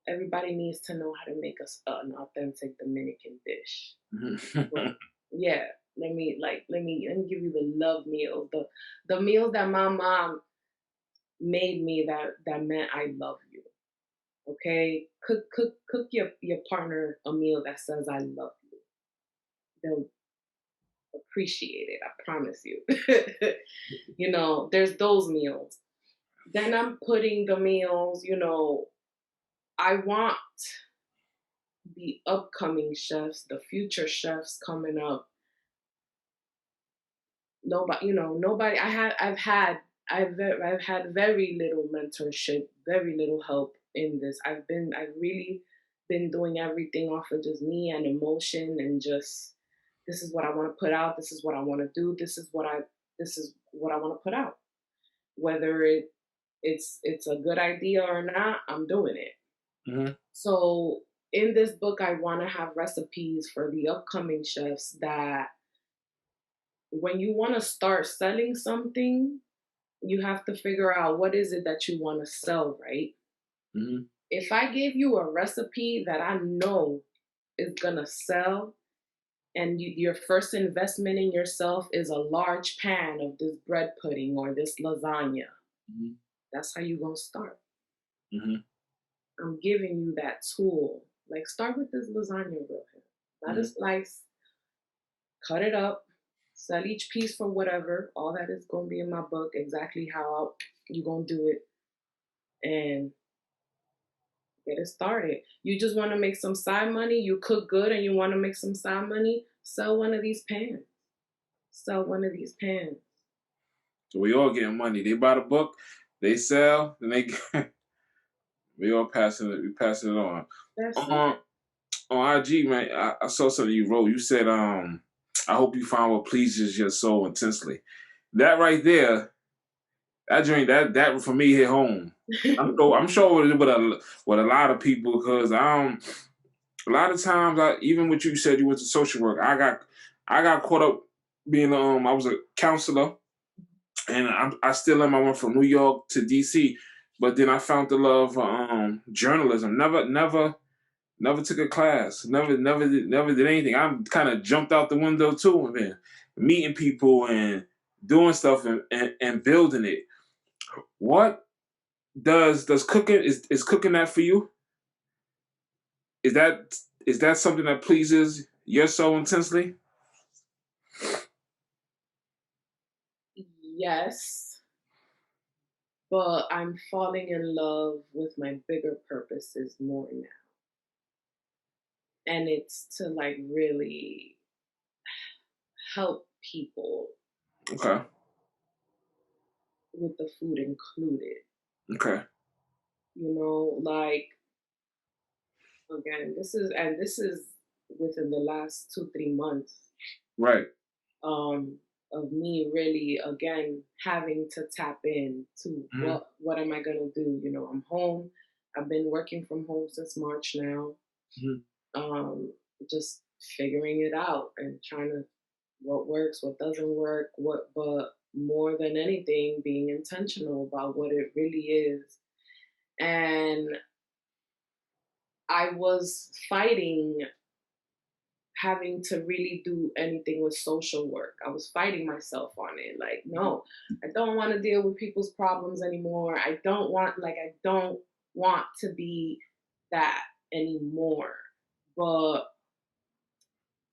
everybody needs to know how to make an authentic Dominican dish.
Mhm.
Well, yeah, let me give you the love meals, the meals that my mom made me that meant I love you. Okay, cook your partner a meal that says I love you. they'll appreciate it. I promise you. You know, there's those meals. Then I'm putting the meals, you know, I want the upcoming chefs, the future chefs coming up. Nobody, you know, nobody. I've had very little mentorship, very little help in this. I've really been doing everything off of just me and emotion and just this is what I want to put out. This is what I want to do. This is what I want to put out. Whether it's a good idea or not, I'm doing it.
Mm-hmm.
So in this book, I want to have recipes for the upcoming chefs that when you want to start selling something, you have to figure out what is it that you want to sell, right?
Mm-hmm.
If I give you a recipe that I know is gonna sell, and your first investment in yourself is a large pan of this bread pudding or this lasagna,
Mm-hmm.
that's how you gonna start.
Mm-hmm.
I'm giving you that tool. Like start with this lasagna, bro. Not a slice, cut it up, sell each piece for whatever. All that is gonna be in my book, exactly how you gonna do it, and get it started. You just want to make some side money. You cook good and you want to make some side money. Sell one of these pans. Sell one of these pans.
So we all getting money. They buy the book, they sell, and they we all passing it. We passing it on.
That's it.
On IG, man, I saw something you wrote. You said, I hope you find what pleases your soul intensely. That right there, that drink, that for me hit home. I'm sure with a lot of people because a lot of times even what you said you went to social work, I got caught up being I was a counselor and I still am. I went from New York to DC, but then I found the love for journalism. Never took a class. Never did anything. I kind of jumped out the window too, man. Meeting people and doing stuff and building it. What does cooking is cooking that for you? Is that something that pleases your soul intensely?
Yes, but I'm falling in love with my bigger purposes more now. And it's to like really help people
Okay.
with the food included.
Okay.
You know, like again, this is within the last 2-3 months
Right.
um, of me really again having to tap in to
Mm-hmm.
what am I gonna do? You know, I'm home. I've been working from home since March now.
Mm-hmm.
Just figuring it out and trying to what works, what doesn't work, but more than anything, being intentional about what it really is. And I was fighting having to really do anything with social work. I was fighting myself on it. Like, no, I don't want to deal with people's problems anymore. I don't want to be that anymore. But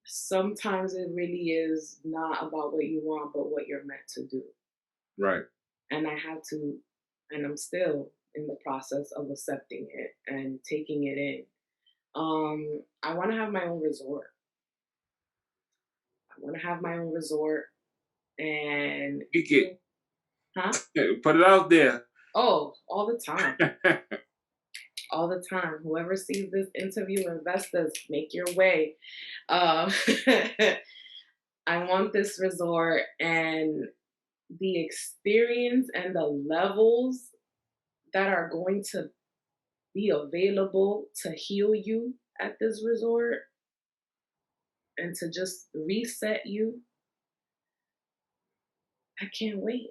sometimes it really is not about what you want, but what you're meant to do.
Right.
And I had to, and I'm still in the process of accepting it and taking it in. I want to have my own resort. I want to have my own resort and
Pick it.
huh?
Put it out there.
Oh, all the time. All the time. Whoever sees this interview, investors, make your way. Um, I want this resort and the experience and the levels that are going to be available to heal you at this resort and to just reset you. I can't wait.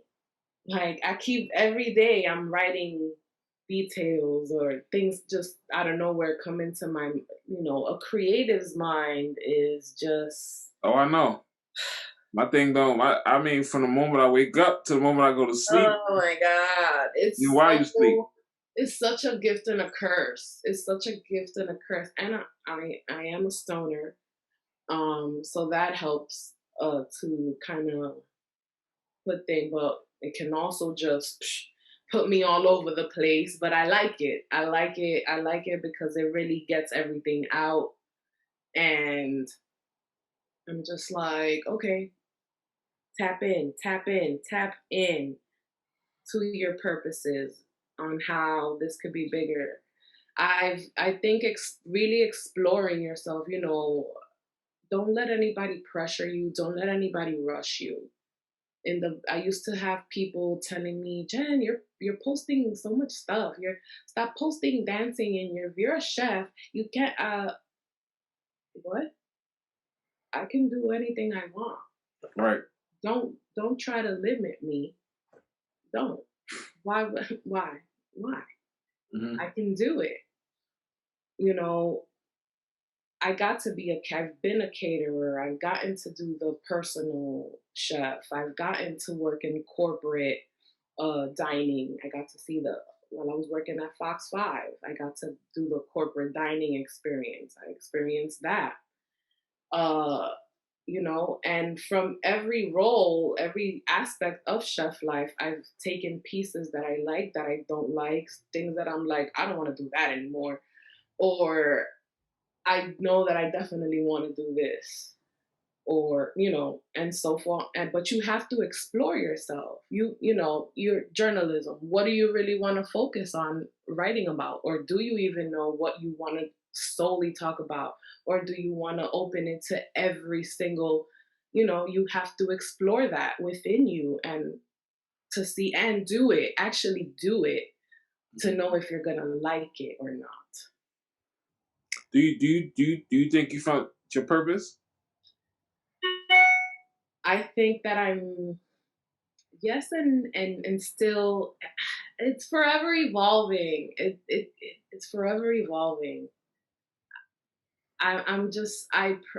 Like I keep every day I'm writing details or things just out of nowhere come into my a creative's mind is just
Oh, I know. My thing don't. I mean, from the moment I wake up to the moment I go to sleep.
oh my god.
Why you sleep?
It's such a gift and a curse. It's such a gift and a curse. And I am a stoner. So that helps to kind of put things, but it can also just put me all over the place. But I like it. I like it. I like it because it really gets everything out. And I'm just like, okay, tap in, tap in, tap in to your purposes on how this could be bigger. I think really exploring yourself, don't let anybody pressure you, don't let anybody rush you. I used to have people telling me, Jen, you're posting so much stuff. Stop posting dancing, and if you're a chef, you can't what? I can do anything I want.
Right.
Don't try to limit me. Don't. Why why? Why?
Mm-hmm.
I can do it. You know, I've been a caterer. I've gotten to do the personal chef. I've gotten to work in corporate dining. I got to see while I was working at Fox 5, I got to do the corporate dining experience. I experienced that. Uh, and from every role, every aspect of chef life, I've taken pieces that I like, that I don't like, things that I'm like, I don't want to do that anymore. Or I know that I definitely want to do this, or and so forth. But you have to explore yourself. Your journalism, what do you really want to focus on writing about? Or do you even know what you want to solely talk about? Or do you want to open it to every single, you have to explore that within you, and to see and do it, actually do it, to know if you're gonna like it or not.
Do you think you found your purpose?
I think that I'm, yes, and still, it's forever evolving. It's forever evolving. I'm just,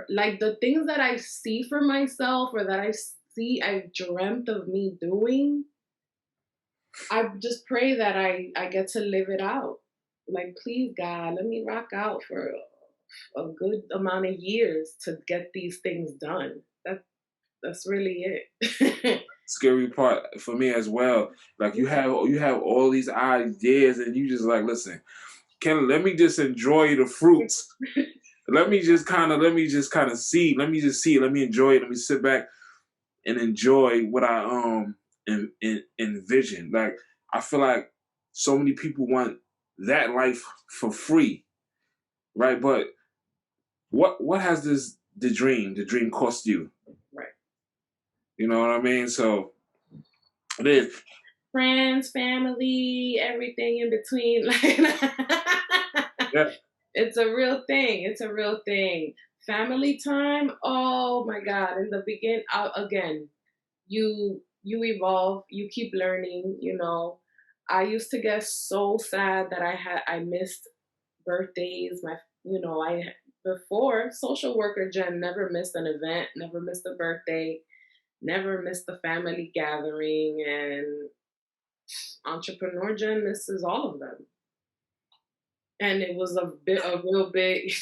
like the things that I see for myself, or that I've dreamt of me doing. I just pray that I get to live it out. Like, please God, let me rock out for a good amount of years to get these things done. That's really it.
Scary part for me as well. Like you have all these ideas, and you just like, listen, let me just enjoy the fruits. Let me just kind of see. Let me just see it. Let me enjoy it. Let me sit back and enjoy what I envision. Like, I feel like so many people want that life for free, right? But what has the dream cost you?
Right.
You know what I mean? So it is.
Friends, family, everything in between. Like,
Yeah.
it's a real thing. It's a real thing. Family time. Oh my God! In the beginning, again, you evolve. You keep learning. I used to get so sad that I missed birthdays. I before social worker Jen never missed an event, never missed a birthday, never missed a family gathering, and entrepreneur Jen misses all of them. And it was a real big.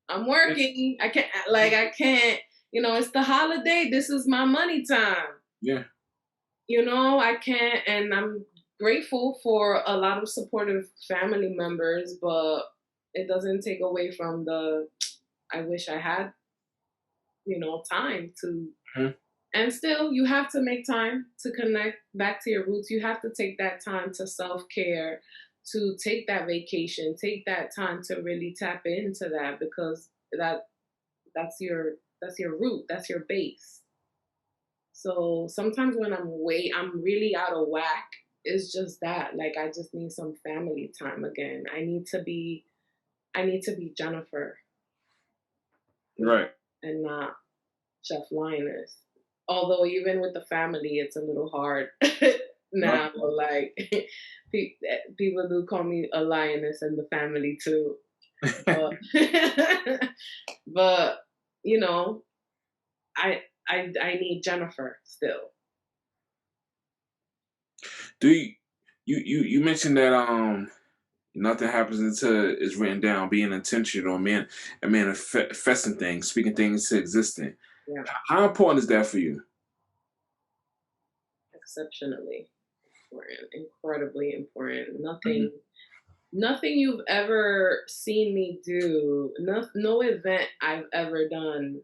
I'm working. I can't. It's the holiday. This is my money time.
Yeah.
I can't, and I'm grateful for a lot of supportive family members, but it doesn't take away from I wish I had, time to.
Mhm.
And still, you have to make time to connect back to your roots. You have to take that time to self care, to take that vacation, take that time to really tap into that, because that's your root, that's your base. So sometimes when I'm really out of whack, it's just that, like, I just need some family time again. I need to be Jennifer,
Right.
and not Chef Lioness. Although even with the family, it's a little hard now. Like, people do call me a lioness in the family too. But, but you know, I need Jennifer still.
Do you mentioned that Nothing happens until it's written down, being intentional, manifesting things, speaking things to existence.
Yeah,
How important is that for you?
exceptionally important, incredibly important.
Hmm.
Nothing you've ever seen me do, no event I've ever done,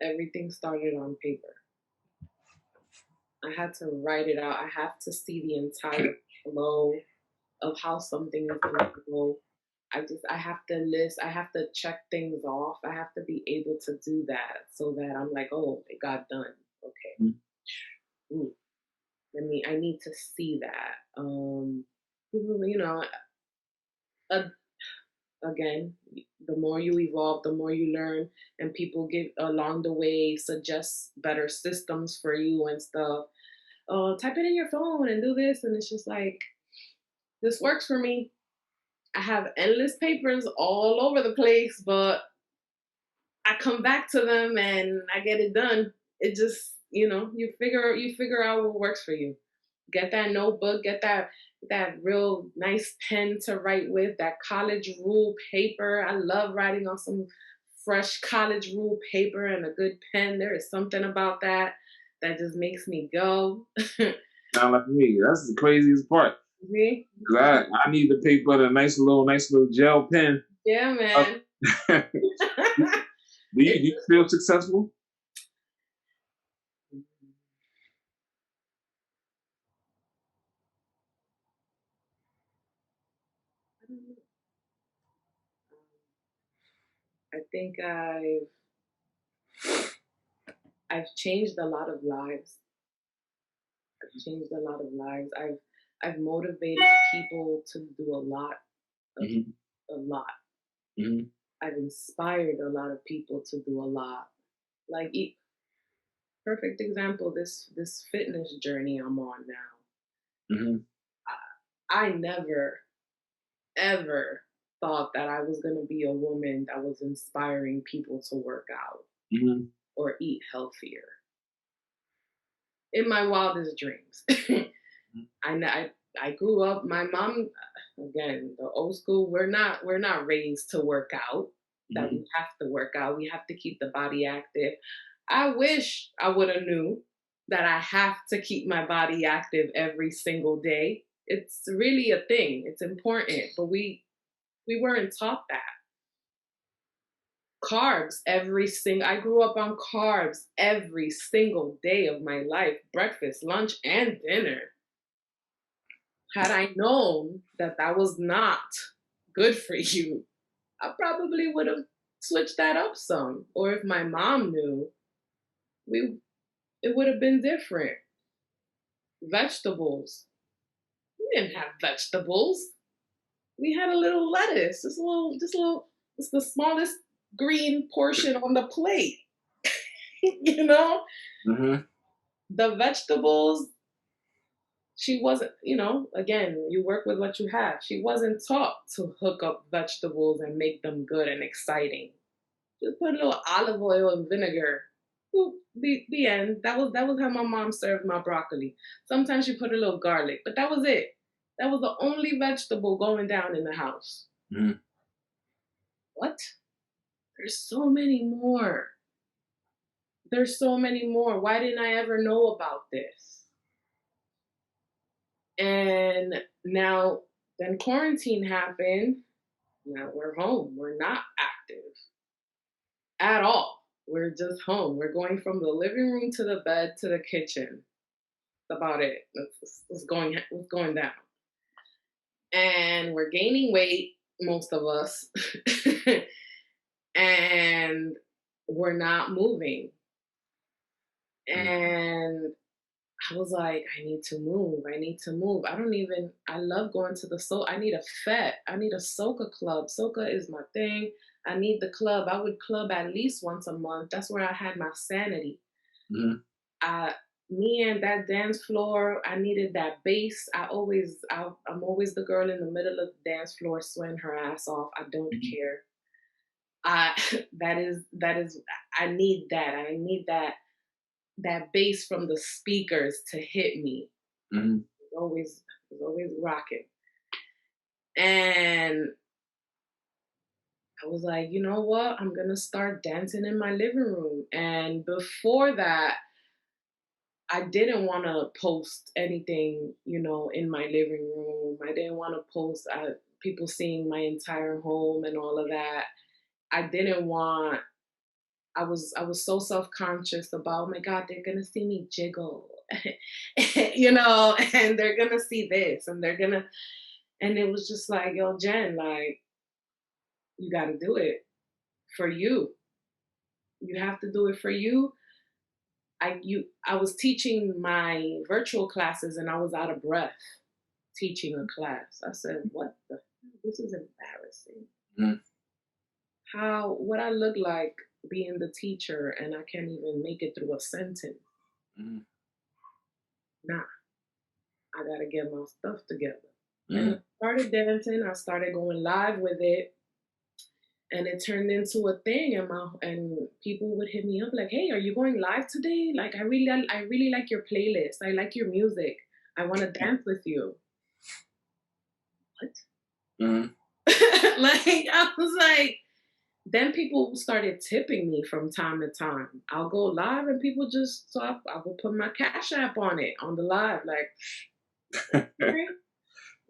everything started on paper. I had to write it out. I have to see the entire flow of how something is going to go. I have to list, I have to check things off. I have to be able to do that so that I'm like, oh, it got done. Okay. Ooh, I need to see that. You know, uh, again, the more you evolve, the more you learn, and people give along the way suggest better systems for you and stuff. Oh, type it in your phone and do this, and it's just like this works for me. I have endless papers all over the place, but I come back to them and I get it done. It just, you figure out what works for you. Get that notebook, get that real nice pen to write with, that college rule paper. I love writing on some fresh college rule paper and a good pen. There is something about that that just makes me go.
Sound like me. That's the craziest part.
See?
'Cause I need the paper and a nice little gel pen.
Yeah,
Uh,
man.
do you feel successful?
I think I've changed a lot of lives. I've changed a lot of lives. I've motivated people to do
Hmm.
a lot.
Hmm.
I've inspired a lot of people to do a lot. Like perfect example, this fitness journey I'm on now.
Hmm.
I never ever thought that I was gonna be a woman that was inspiring people to work out
Hmm.
or eat healthier. In my wildest dreams. I grew up. My mom, again, the old school. We're not raised to work out. That
Hmm.
we have to work out. We have to keep the body active. I wish I would have knew that I have to keep my body active every single day. It's really a thing. It's important, but we weren't taught that. Carbs every single. I grew up on carbs every single day of my life, breakfast, lunch, and dinner. Had I known that that was not good for you, I probably would have switched that up some. Or if my mom knew, we it would have been different. Vegetables. We didn't have vegetables. We had a little lettuce. It's the smallest green portion on the plate. you know?
Hmm.
The vegetables, she wasn't, again, you work with what you have. She wasn't taught to hook up vegetables and make them good and exciting. Just put a little olive oil and vinegar. Boop, the end. That was how my mom served my broccoli. Sometimes she put a little garlic, but that was it. That was the only vegetable going down in the house.
Hmm.
What? There's so many more. There's so many more. Why didn't I ever know about this? And now, then quarantine happened. Now we're home. We're not active at all. We're just home. We're going from the living room to the bed to the kitchen. That's about it. That's what's going down. And we're gaining weight, most of us, and we're not moving. And I was like, I need to move. I need to move. I love going to the I need a FET. I need a soca club. Soca is my thing. I need the club. I would club at least once a month. That's where I had my sanity.
Hmm.
I, Me and that dance floor, I needed that bass. I'm always the girl in the middle of the dance floor sweating her ass off. I don't care. I, that is, I need that. I need that bass from the speakers to hit me.
Hmm.
It's always rocking. And I was like, you know what? I'm going to start dancing in my living room. And before that, I didn't want to post anything, in my living room. I didn't want to post people seeing my entire home and all of that. I didn't want. I was so self-conscious about, oh my God, they're gonna see me jiggle, and they're gonna see this, and it was just like, yo, Jen, like, you got to do it for you. You have to do it for you. I was teaching my virtual classes and I was out of breath teaching a class. I said, what the hell? This is embarrassing.
Mm.
What I look like being the teacher and I can't even make it through a sentence.
Mm.
Nah, I gotta get my stuff together.
Mm.
And I started dancing, I started going live with it. And it turned into a thing, and people would hit me up like, "Hey, are you going live today? Like, I really like your playlist. I like your music. I want to dance with you." What?
Mm.
Like, I was like, then people started tipping me from time to time. I'll go live and people just, so I will put my Cash App on it on the live, like, okay.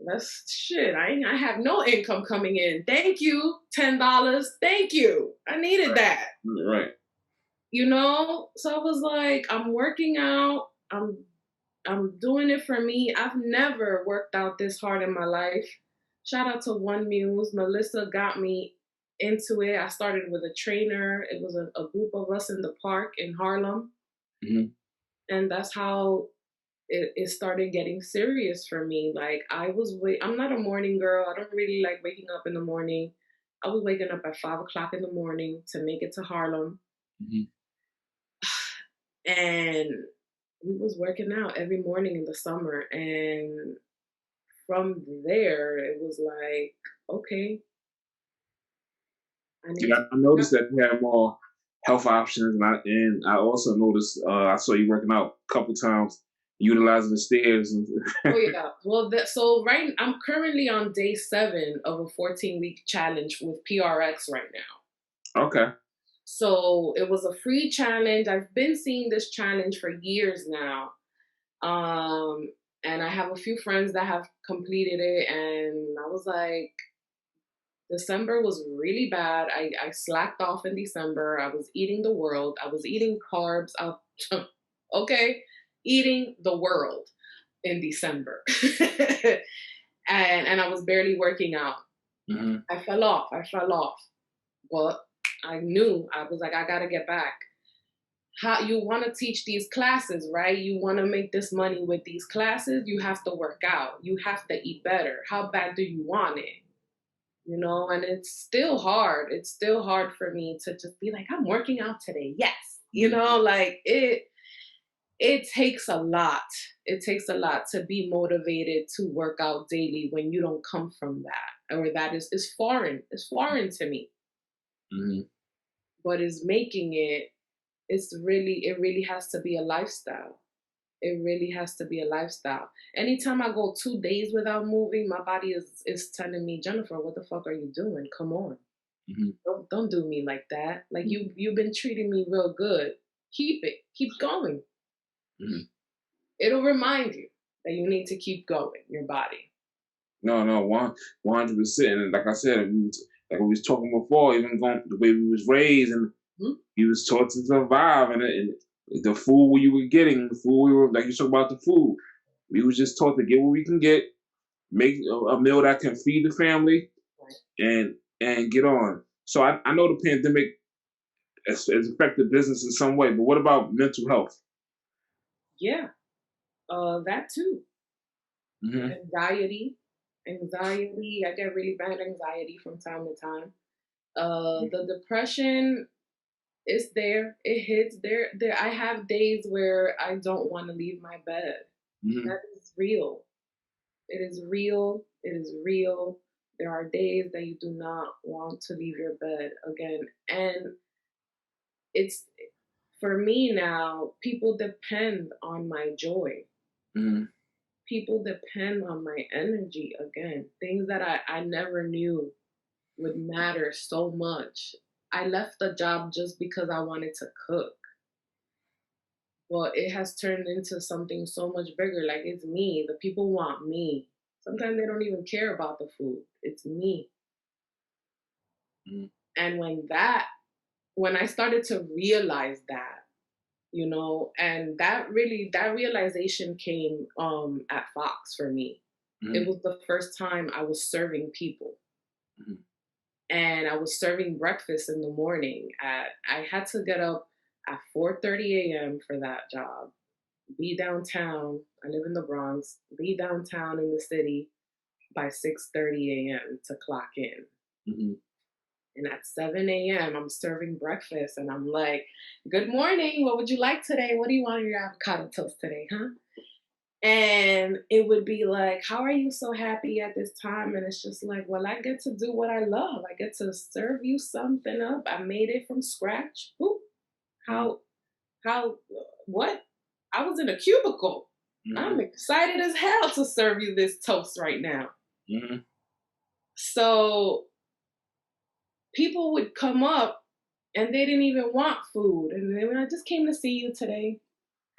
That's shit. I have no income coming in. Thank you. $10. Thank you. I needed that.
Right.
So I was like, I'm working out. I'm doing it for me. I've never worked out this hard in my life. Shout out to One Muse. Melissa got me into it. I started with a trainer. It was a group of us in the park in Harlem.
Mm-hmm.
And that's how it started getting serious for me. Like, I'm not a morning girl. I don't really like waking up in the morning. I was waking up at 5 o'clock in the morning to make it to Harlem.
Mm-hmm.
And we was working out every morning in the summer. And from there, it was like, okay,
I noticed that you have more health options, and I also noticed I saw you working out a couple times, utilizing the stairs.
Oh yeah. Well, I'm currently on day 7 of a 14-week challenge with PRX right now.
Okay.
So it was a free challenge. I've been seeing this challenge for years now. And I have a few friends that have completed it, and I was like, December was really bad. I slacked off in December. I was eating the world. I was eating carbs. Okay, eating the world in December. and I was barely working out.
Mm-hmm.
I fell off. But I knew, I was like, I gotta get back. How you want to teach these classes, right? You want to make this money with these classes, you have to work out. You have to eat better. How bad do you want it? And it's still hard. It's still hard for me to just be like, I'm working out today. Yes. Like it takes a lot. It takes a lot to be motivated to work out daily when you don't come from that, or that is foreign. It's foreign to me.
Mm-hmm.
But is making it, it really has to be a lifestyle. It really has to be a lifestyle. Anytime I go 2 days without moving, my body is telling me, Jennifer, what the fuck are you doing? Come on.
Mm-hmm.
Don't do me like that. Like, you've been treating me real good. Keep it. Keep going.
Mm-hmm.
It'll remind you that you need to keep going, your body.
No, 100%. And like I said, like we was talking before, even going the way we was raised, and you was taught to survive, and the food you were getting, the food we were, like you talk about the food, we was just taught to get what we can get, make a meal that can feed the family, right, and get on. So I know the pandemic has affected business in some way, but what about mental health?
Yeah, that too.
Mm-hmm.
Anxiety. I get really bad anxiety from time to time. The depression is there. It hits there. I have days where I don't want to leave my bed.
Mm-hmm.
That is real. It is real. It is real. There are days that you do not want to leave your bed again. And it's, for me now, people depend on my joy.
Mm-hmm.
people depend on my energy again. Things that I never knew would matter so much. I left the job just because I wanted to cook. Well, it has turned into something so much bigger. Like, it's me. The people want me. Sometimes they don't even care about the food. It's me.
Mm.
And when I started to realize that, and that realization came at Fox for me. It was the first time I was serving people.
Mhm.
And I was serving breakfast in the morning. I had to get up at 4:30 a.m. for that job. Be downtown. I live in the Bronx. Be downtown in the city by 6:30 a.m. to clock in.
Mhm.
And at 7 a.m., I'm serving breakfast, and I'm like, "Good morning. What would you like today? What do you want in your avocado toast today, huh?" And it would be like, "How are you so happy at this time?" And it's just like, well, I get to do what I love. I get to serve you something up. I made it from scratch. Ooh, how, how, what? I was in a cubicle. I'm excited as hell to serve you this toast right now.
Mhm.
So people would come up and they didn't even want food. And then I just came to see you today.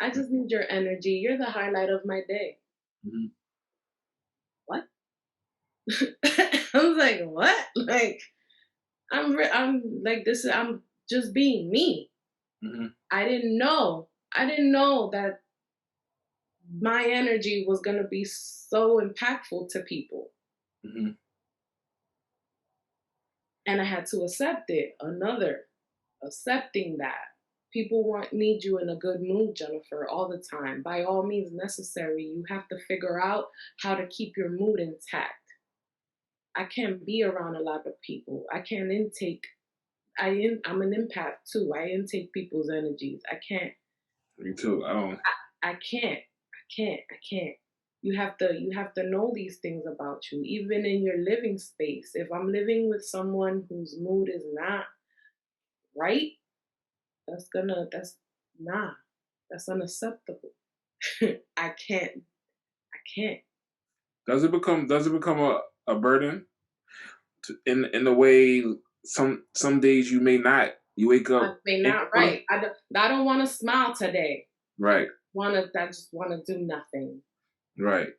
I just need your energy. You're the highlight of my day.
Mhm.
What? I was like, what? Like, I'm like this. I'm just being me.
Mhm.
I didn't know. I didn't know that my energy was gonna be so impactful to people,
Mhm.
and I had to accept it. Accepting that people need you in a good mood, Jennifer, all the time. By all means necessary, you have to figure out how to keep your mood intact. I can't be around a lot of people. I can't intake. I'm an empath too. I intake people's energies. I can't.
Me too. I don't.
I can't. I can't. You have to know these things about you, even in your living space. If I'm living with someone whose mood is not right, that's nah. That's unacceptable. I can't. I can't.
Does it become a burden in the way some days you may not. You wake
I
up
mean,
and
not
you wanna,
right. I don't want to smile today.
right,
I just wanna do nothing.
right.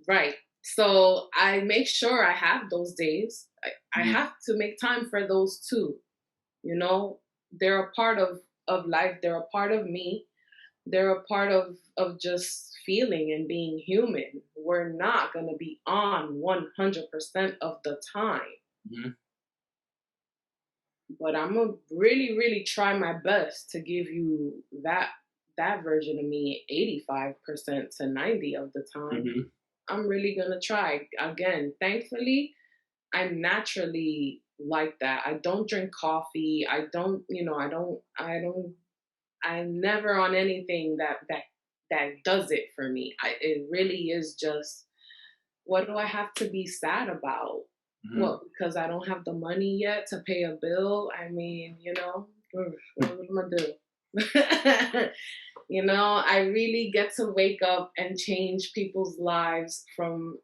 Right. So I make sure I have those days. I
Mhm.
have to make time for those too. You know, they're a part of life. They're a part of me. They're a part of just feeling and being human. We're not gonna be on 100% of the time,
Mhm.
but I'm gonna really, really try my best to give you that version of me 85% to 90 of the time.
Mhm.
I'm really gonna try. Again, thankfully, I'm naturally like that. I don't drink coffee. I don't, I'm never on anything that does it for me. It really is just, what do I have to be sad about?
Mhm.
What, because I don't have the money yet to pay a bill? I mean, what am I gonna do? I really get to wake up and change people's lives from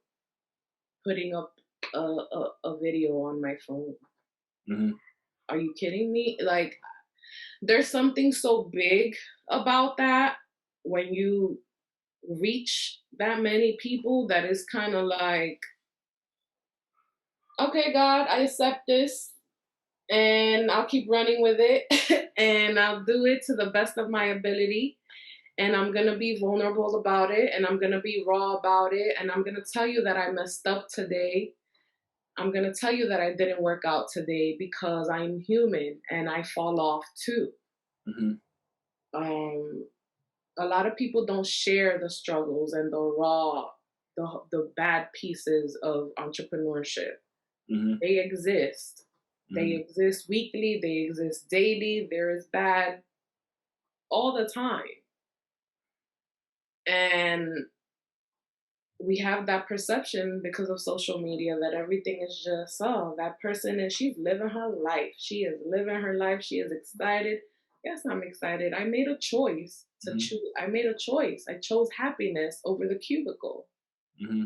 putting up a video on my phone.
Mhm.
Are you kidding me? Like, there's something so big about that when you reach that many people that is kind of like, okay, God, I accept this and I'll keep running with it and I'll do it to the best of my ability. And I'm going to be vulnerable about it and I'm going to be raw about it. And I'm going to tell you that I messed up today. I'm going to tell you that I didn't work out today because I'm human and I fall off too.
Mhm.
Um, a lot of people don't share the struggles and the raw, the bad pieces of entrepreneurship.
Mhm.
They exist. They
Mhm.
exist weekly, they exist daily. There is bad all the time. And we have that perception because of social media that everything is just, oh, that person is, she's living her life. She is living her life. She is excited. Yes, I'm excited. I made a choice to
Mhm.
choose. I made a choice. I chose happiness over the cubicle.
Mm-hmm.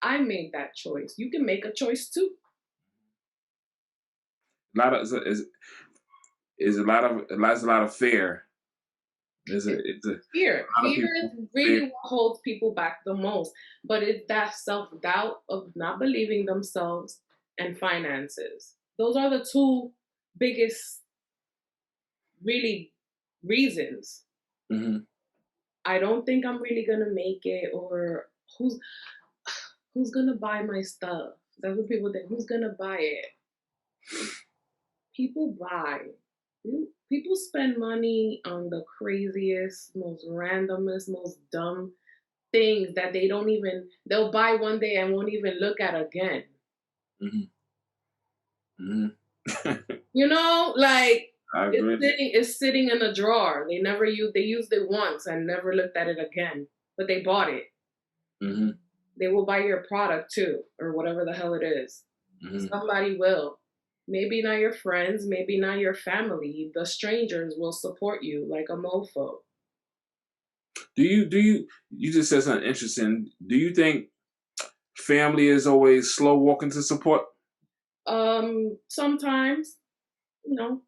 I made that choice. You can make a choice too.
A lot of is a lot of there's a lot of fear. It's a
Fear.
lot of
Fear
people
is really
fear.
what holds people back the most. But it's that self doubt of not believing themselves and finances. Those are the two biggest, really, reasons.
Mm-hmm.
I don't think I'm really gonna make it, or who's gonna buy my stuff. That's what people think. Who's gonna buy it? People buy. People spend money on the craziest, most randomest, most dumb things that they'll buy one day and won't even look at again.
Mm-hmm. Mm-hmm.
You know, like
I agree.
it's sitting in a drawer. They used it once and never looked at it again. But they bought it.
Mm-hmm.
They will buy your product too, or whatever the hell it is.
Mm-hmm.
Somebody will. Maybe not your friends, maybe not your family. The strangers will support you like a mofo.
You just said something interesting. Do you think family is always slow walking to support?
Sometimes,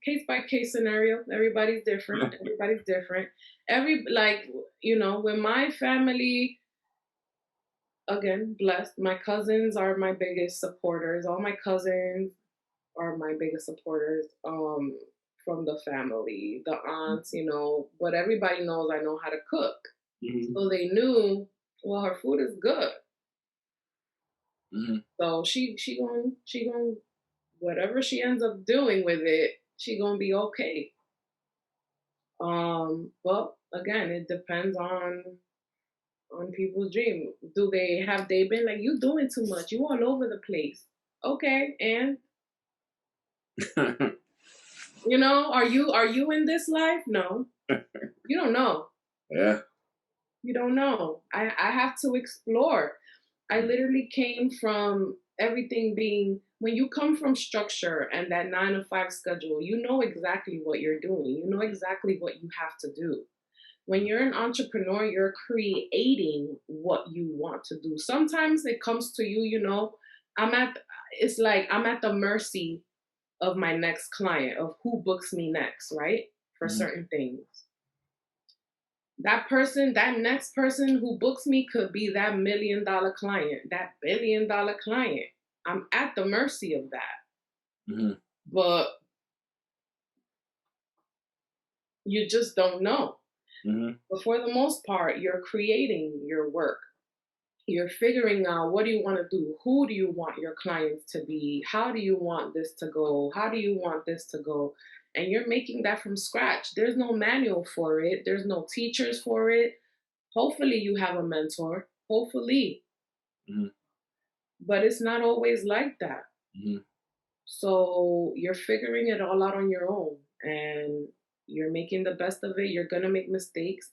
case by case scenario. Everybody's different. Everybody's different. When my family, again, blessed, my cousins are my biggest supporters. All my cousins are my biggest supporters. From the family, the aunts, but everybody knows I know how to cook.
Mm-hmm.
So they knew, well, her food is good.
Mm-hmm.
So she going whatever she ends up doing with it, she gonna be okay. But again, it depends on people's dream. Have they been like, you doing too much? You all over the place. Okay, and are you in this life? No, you don't know.
Yeah.
You don't know. I have to explore. I literally came from everything being, when you come from structure and that 9 to 5 schedule, you know exactly what you're doing. You know exactly what you have to do. When you're an entrepreneur, you're creating what you want to do. Sometimes it comes to you, I'm at it's like I'm at the mercy of my next client, of who books me next, right? For
Mm-hmm.
certain things. That next person who books me could be that $1 million client, that $1 billion client. I'm at the mercy of that.
Mm-hmm.
But you just don't know.
Mm-hmm.
But for the most part, you're creating your work. You're figuring out, what do you want to do? Who do you want your clients to be? How do you want this to go? How do you want this to go? And you're making that from scratch. There's no manual for it. There's no teachers for it. Hopefully you have a mentor. Hopefully.
Mm-hmm.
But it's not always like that.
Mm-hmm.
So you're figuring it all out on your own, and you're making the best of it. You're going to make mistakes.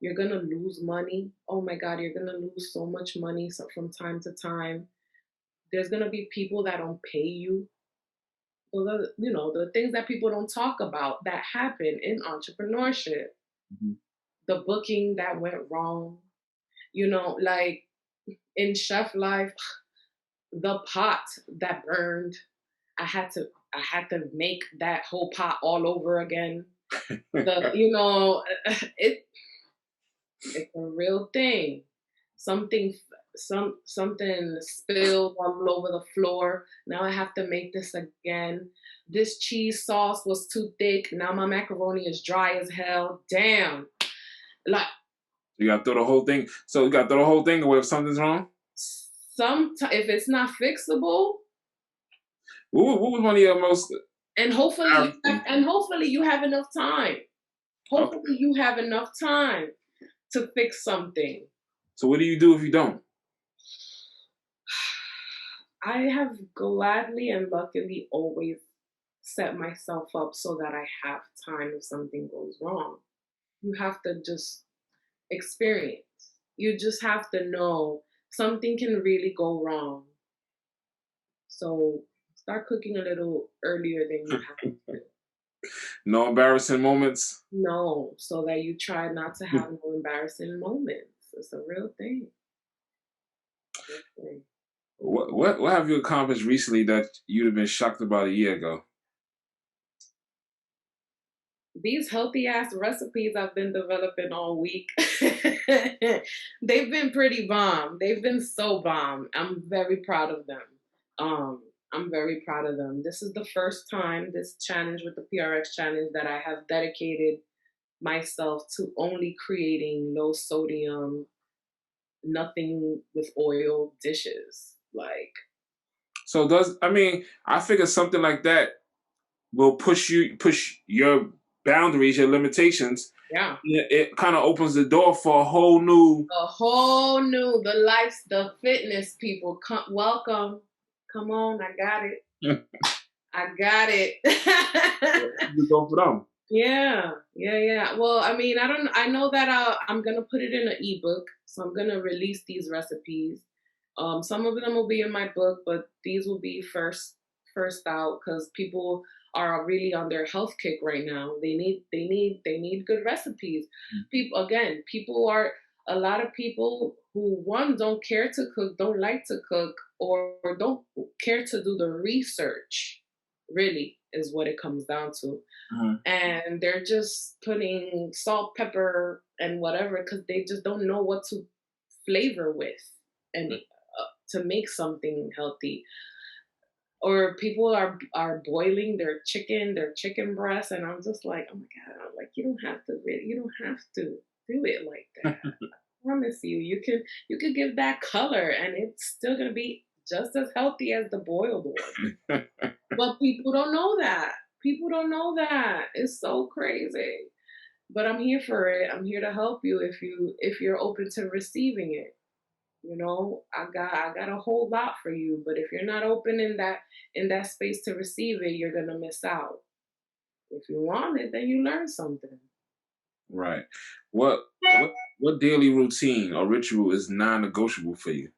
You're going to lose money. Oh my God, you're going to lose so much money from time to time. There's going to be people that don't pay you. So the things that people don't talk about that happen in entrepreneurship.
Mm-hmm.
The booking that went wrong, like in chef life, the pot that burned. I had to make that whole pot all over again. It it's a real thing. Something something spilled all over the floor. Now I have to make this again. This cheese sauce was too thick. Now my macaroni is dry as hell. Damn. Like,
You got to throw the whole thing. So you got to throw the whole thing away if something's wrong.
if it's not fixable,
What was one of your most?
and hopefully you have enough time. Hopefully
Okay.
you have enough time to fix something.
So what do you do if you don't?
I have gladly and luckily always set myself up so that I have time if something goes wrong. You have to just experience. You just have to know something can really go wrong. So start cooking a little earlier than you have to.
No embarrassing moments.
No, so that you try not to have no embarrassing moments. It's a real thing.
What have you accomplished recently that you'd have been shocked about a year ago?
These healthy ass recipes I've been developing all week. They've been pretty bomb. They've been so bomb. I'm very proud of them. Um, I'm very proud of them. This is the first time, this challenge with the PRX challenge, that I have dedicated myself to only creating low sodium, nothing with oil dishes. Like,
So I figure something like that will push your boundaries, your limitations.
yeah.
It kind of opens the door for a whole new.
A whole new, the fitness people come, welcome. Come on, I got it. I got it.
You go for them.
Yeah. Well, I mean, I know that I'm gonna put it in an ebook, so I'm gonna release these recipes. Some of them will be in my book, but these will be first out because people are really on their health kick right now. They need good recipes. People are a lot of people who, one, don't care to cook, don't like to cook, or don't care to do the research. Really, is what it comes down to. And they're just putting salt, pepper, and whatever because they just don't know what to flavor with and to make something healthy. Or people are boiling their chicken breast, and I'm just like, oh my god, I'm like, you don't have to do it like that. I promise you, you can give that color, and it's still gonna be just as healthy as the boiled one. But people don't know that. People don't know that. It's so crazy. But I'm here for it. I'm here to help you if you're open to receiving it. You know, I got a whole lot for you, but if you're not open in that space to receive it, you're gonna miss out. If you want it, then you learn something.
Right. What daily routine or ritual is non-negotiable for you?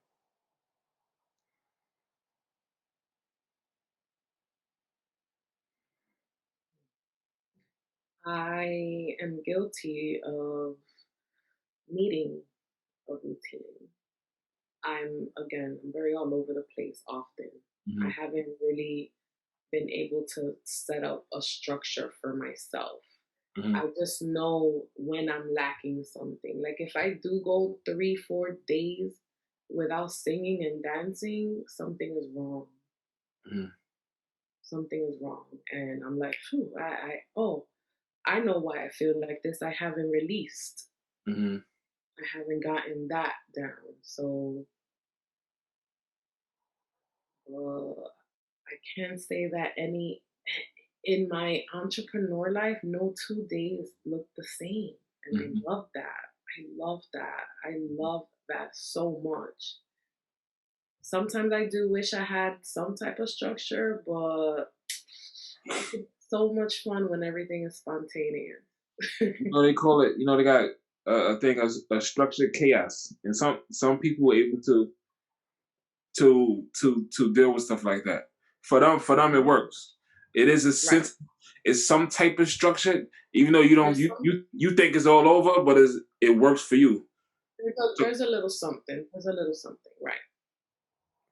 I am guilty of needing a routine. I'm very all over the place often. I
Hmm.
haven't really been able to set up a structure for myself.
Hmm.
I just know when I'm lacking something. Like if I do go 3, 4 days without singing and dancing, something is wrong.
Hmm.
Something is wrong. And I'm like, phew, I know why I feel like this. I haven't released.
Hmm.
I haven't gotten that down. So I can't say that any in my entrepreneur life, no 2 days look the same. And I
Hmm.
love that. I love that. I love that so much. Sometimes I do wish I had some type of structure, but it's so much fun when everything is spontaneous.
They call it. They got a thing as a structured chaos, and some people are able to deal with stuff like that. For them, it works. It is a
Right.
sense. It's some type of structure, even though you don't
There's
you
some
you you think it's all over, but it works for you. So,
there's a little something. There's a little something. Right.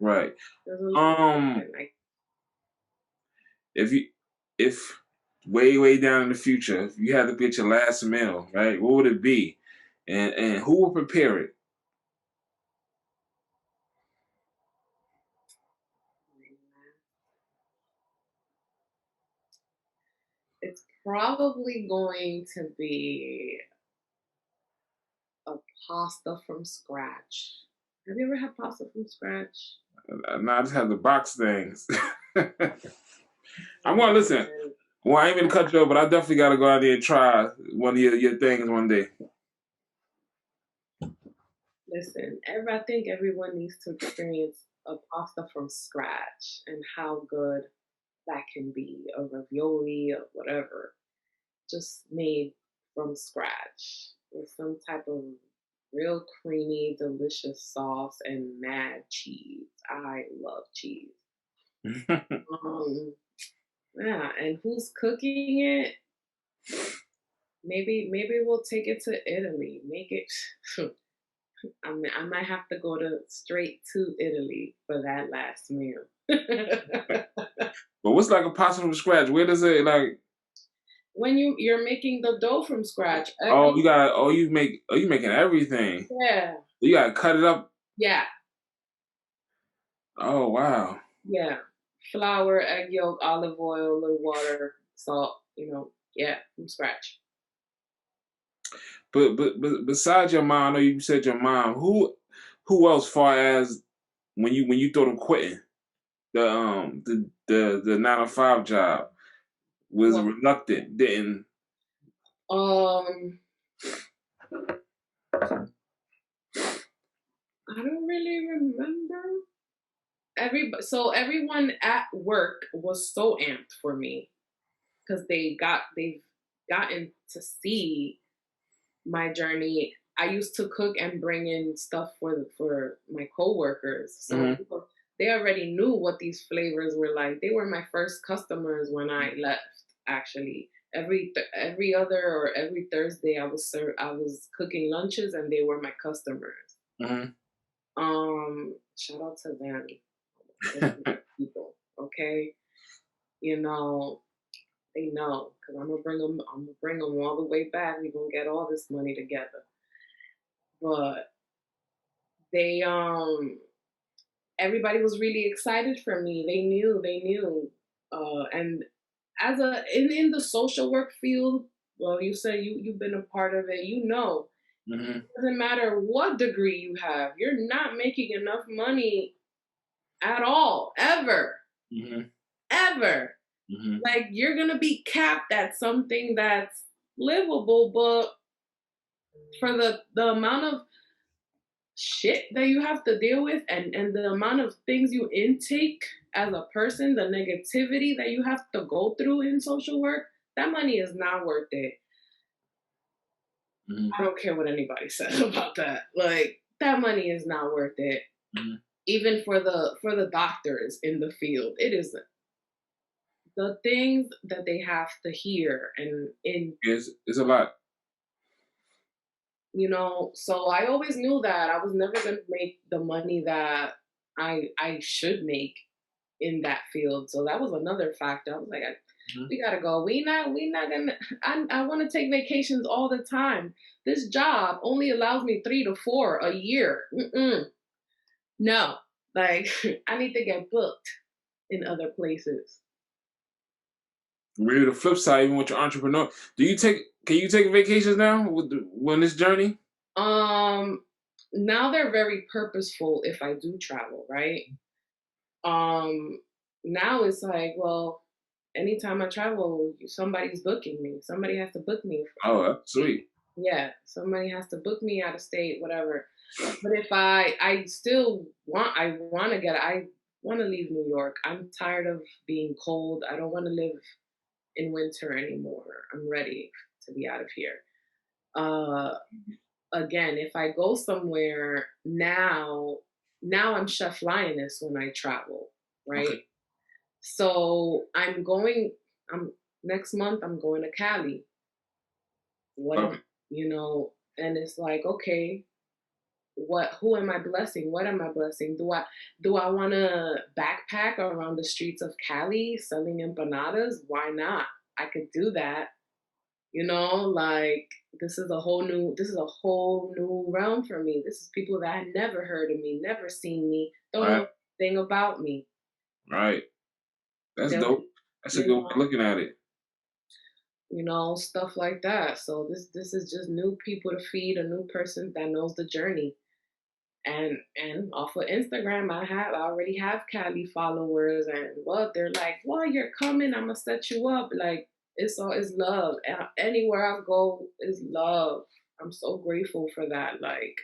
right.
There's a little
Um.
something. Like
If you if way down in the future, if you had to get your last meal, right, what would it be, and who will prepare it?
it's probably going to be a pasta from scratch. Have you ever had pasta from scratch?
No, I just have the box things. I'm gonna listen.
Man,
Well, I ain't gonna cut you off, but I definitely gotta go out there and try one of your things one day.
listen, I think everyone needs to experience a pasta from scratch and how good that can be. A ravioli or whatever, just made from scratch with some type of real creamy, delicious sauce and mad cheese. I love cheese. Um, yeah, and who's cooking it? Maybe we'll take it to Italy. Make it I might have to go to straight to Italy for that last meal.
But what's like a pasta from scratch? Where does it like?
When you're making the dough from scratch,
Oh, you got. Oh, you making everything.
yeah,
You got to cut it up.
yeah,
Oh wow.
yeah. Flour, egg yolk, olive oil, a little water, salt. Yeah, from scratch.
But besides your mom, I know you said your mom. Who else? Far as when you thought of quitting the 9 to 5 job was
Well,
reluctant, didn't.
um, I don't really remember. Everyone at work was so amped for me because they've gotten to see my journey. I used to cook and bring in stuff for my coworkers, so
Mm-hmm.
they already knew what these flavors were like. They were my first customers when I left. Actually, every other or every Thursday, I was cooking lunches, and they were my customers.
Mm-hmm.
Shout out to them, people. Okay, you know they know because I'm gonna bring them. I'm gonna bring them all the way back. We're gonna get all this money together. But they everybody was really excited for me. They knew. And as in the social work field, well, you say you've been a part of it.
Mm-hmm.
It doesn't matter what degree you have. You're not making enough money at all, ever,
Mm-hmm.
ever.
Mm-hmm.
Like you're gonna be capped at something that's livable, but for the amount of shit that you have to deal with and the amount of things you intake as a person, the negativity that you have to go through in social work, that money is not worth it.
Mm-hmm.
I don't care what anybody says about that. Like that money is not worth it.
Mm-hmm.
Even for the doctors in the field, it isn't. The things that they have to hear and in
It's a lot.
So I always knew that I was never going to make the money that I should make in that field. So that was another factor. I was like,
Mm-hmm.
we gotta go. We not gonna. I want to take vacations all the time. This job only allows me 3 to 4 a year. No, like I need to get booked in other places.
Maybe the flip side, even with your entrepreneur, can you take vacations now when this journey?
Um, Now they're very purposeful if I do travel, right? Um, Now it's like, well, anytime I travel, somebody's booking me. Somebody has to book me.
Oh, that's sweet.
Yeah, somebody has to book me out of state, whatever. But if I still I want to leave New York. I'm tired of being cold. I don't want to live in winter anymore. I'm ready to be out of here. Uh, Again, if I go somewhere now I'm chef lioness when I travel, right?
Okay.
So I'm next month I'm going to Cali. What
Love
am
it.
you know, and it's like, okay, who am I blessing? What am I blessing? Do I want to backpack around the streets of Cali selling empanadas? Why not? I could do that. Like this is a whole new realm for me. This is people that had never heard of me, never seen me, don't
Right.
know anything about me.
Right. That's
They'll,
dope. That's a
you
good way
know,
of looking at it.
stuff like that. So this is just new people to feed, a new person that knows the journey. And off of Instagram, I already have Cali followers, and well, they're like, "Well, you're coming. I'm gonna set you up." Like it's love. Anywhere I go is love. I'm so grateful for that. Like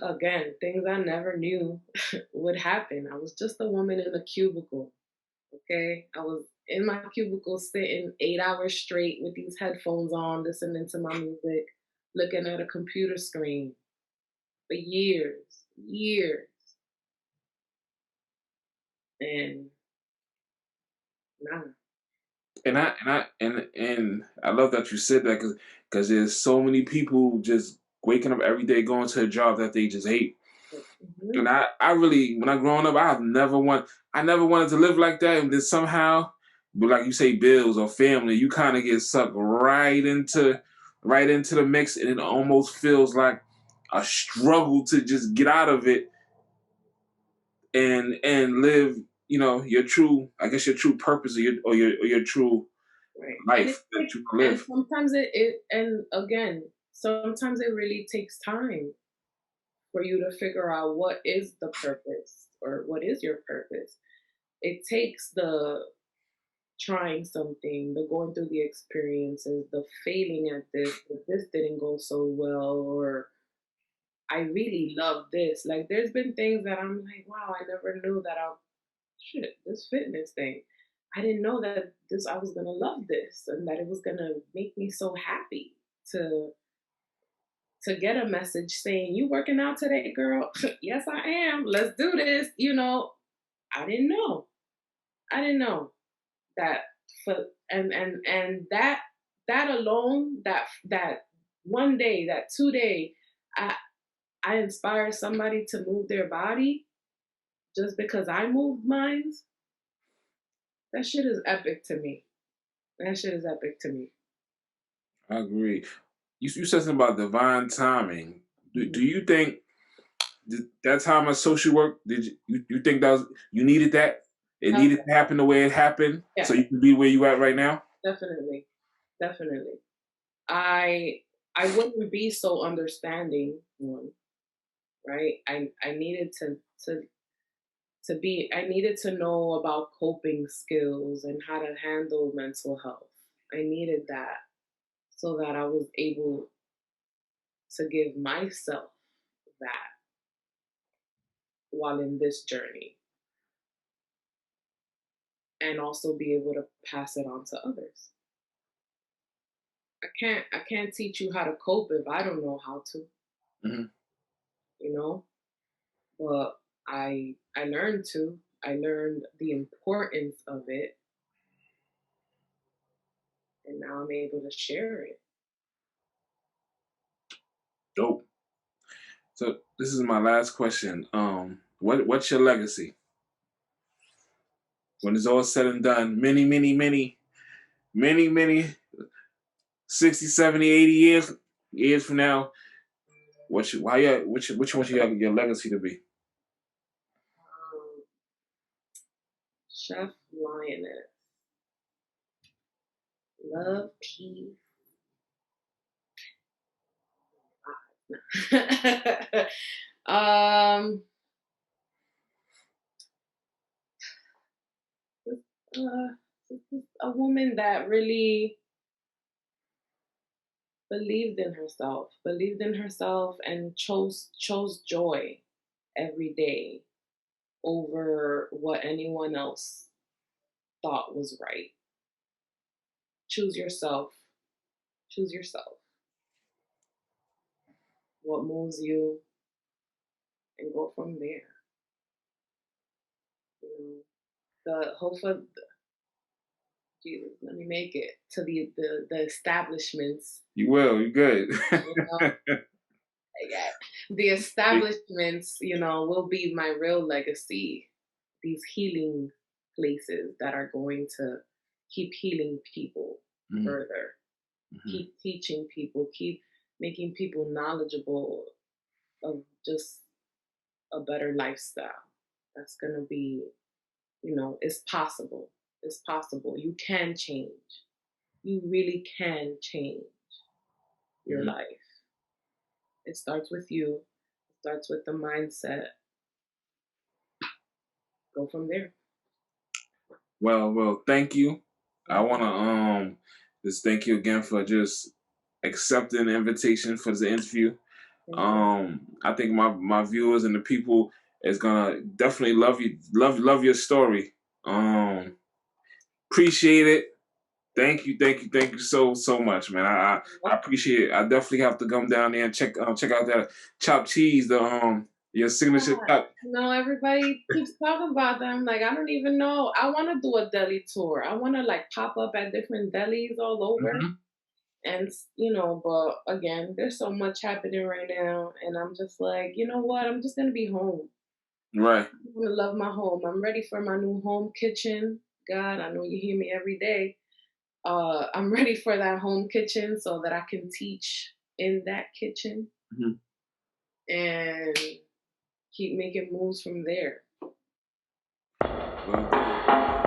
again, things I never knew would happen. I was just a woman in a cubicle. Okay, I was in my cubicle sitting 8 hours straight with these headphones on, listening to my music, looking at a computer screen for years. And nah.
And I love that you said that because there's so many people just waking up every day, going to a job that they just hate.
Mm-hmm.
And I really, when I growing up, I never wanted to live like that. And then somehow, but like you say, bills or family, you kind of get sucked right into the mix, and it almost feels like a struggle to just get out of it and live, your true, I guess your true purpose or your true
Right.
life that you can
And
live.
sometimes and again, sometimes it really takes time for you to figure out what is the purpose or what is your purpose. It takes the trying something, the going through the experiences, the failing at this, that this didn't go so well, or I really love this. Like there's been things that I'm like, wow, I never knew that this fitness thing. I didn't know that this I was gonna love this and that it was gonna make me so happy to to get a message saying, "You working out today, girl?" Yes, I am. Let's do this. I didn't know. I didn't know that for and that alone, that one day, that 2 day, I I inspire somebody to move their body just because I moved mine. That shit is epic to me. That shit is epic to me.
I agree. You said something about divine timing. Do
Mhm.
you think that time of social work? Did you think that you needed that? It
Hell
needed to happen the way it happened,
yeah,
so you can be where you at right now.
definitely, definitely. I I wouldn't be so understanding. One, right? I needed I needed to know about coping skills and how to handle mental health. I needed that so that I was able to give myself that while in this journey and also be able to pass it on to others. I can't teach you how to cope if I don't know how to,
Hmm.
you know? But I learned to. I learned the importance of it and now I'm able to share it.
Dope. So this is my last question. What's your legacy when it's all said and done? Many 60, 70, 80 years from now. Which one your legacy to be?
Um, Chef Lioness. Love, peace. um, uh, a woman that really believed in herself, and chose joy every day over what anyone else thought was right. Choose yourself. Choose yourself. What moves you, and go from there. You the hope for Jesus. Let me make it to the establishments.
You will. You good.
You know, the establishments, will be my real legacy. These healing places that are going to keep healing people
Mhm,
further,
mhm.
keep teaching people, keep making people knowledgeable of just a better lifestyle. That's going to be, it's possible. It's possible. You can change. You really can change your
Mhm.
life. It starts with you, it starts with the mindset. Go from there.
Well, thank you. I
Mhm.
wanna just thank you again for just accepting the invitation for the interview.
Thank you.
I think my viewers and the people is gonna definitely love you, love your story. Appreciate it. Thank you so much, man. I appreciate it. I definitely have to come down there and check out that chopped cheese, the your signature
Yeah.
chop.
Everybody keeps talking about them. Like, I don't even know. I want to do a deli tour. I want to like pop up at different delis all over
Mhm.
And but again, there's so much happening right now, and I'm just like, you know what? I'm just gonna be home.
Right.
I'm gonna love my home. I'm ready for my new home kitchen. God, I know you hear me every day. I'm ready for that home kitchen so that I can teach in that kitchen
Mhm.
and keep making moves from there.
Well done.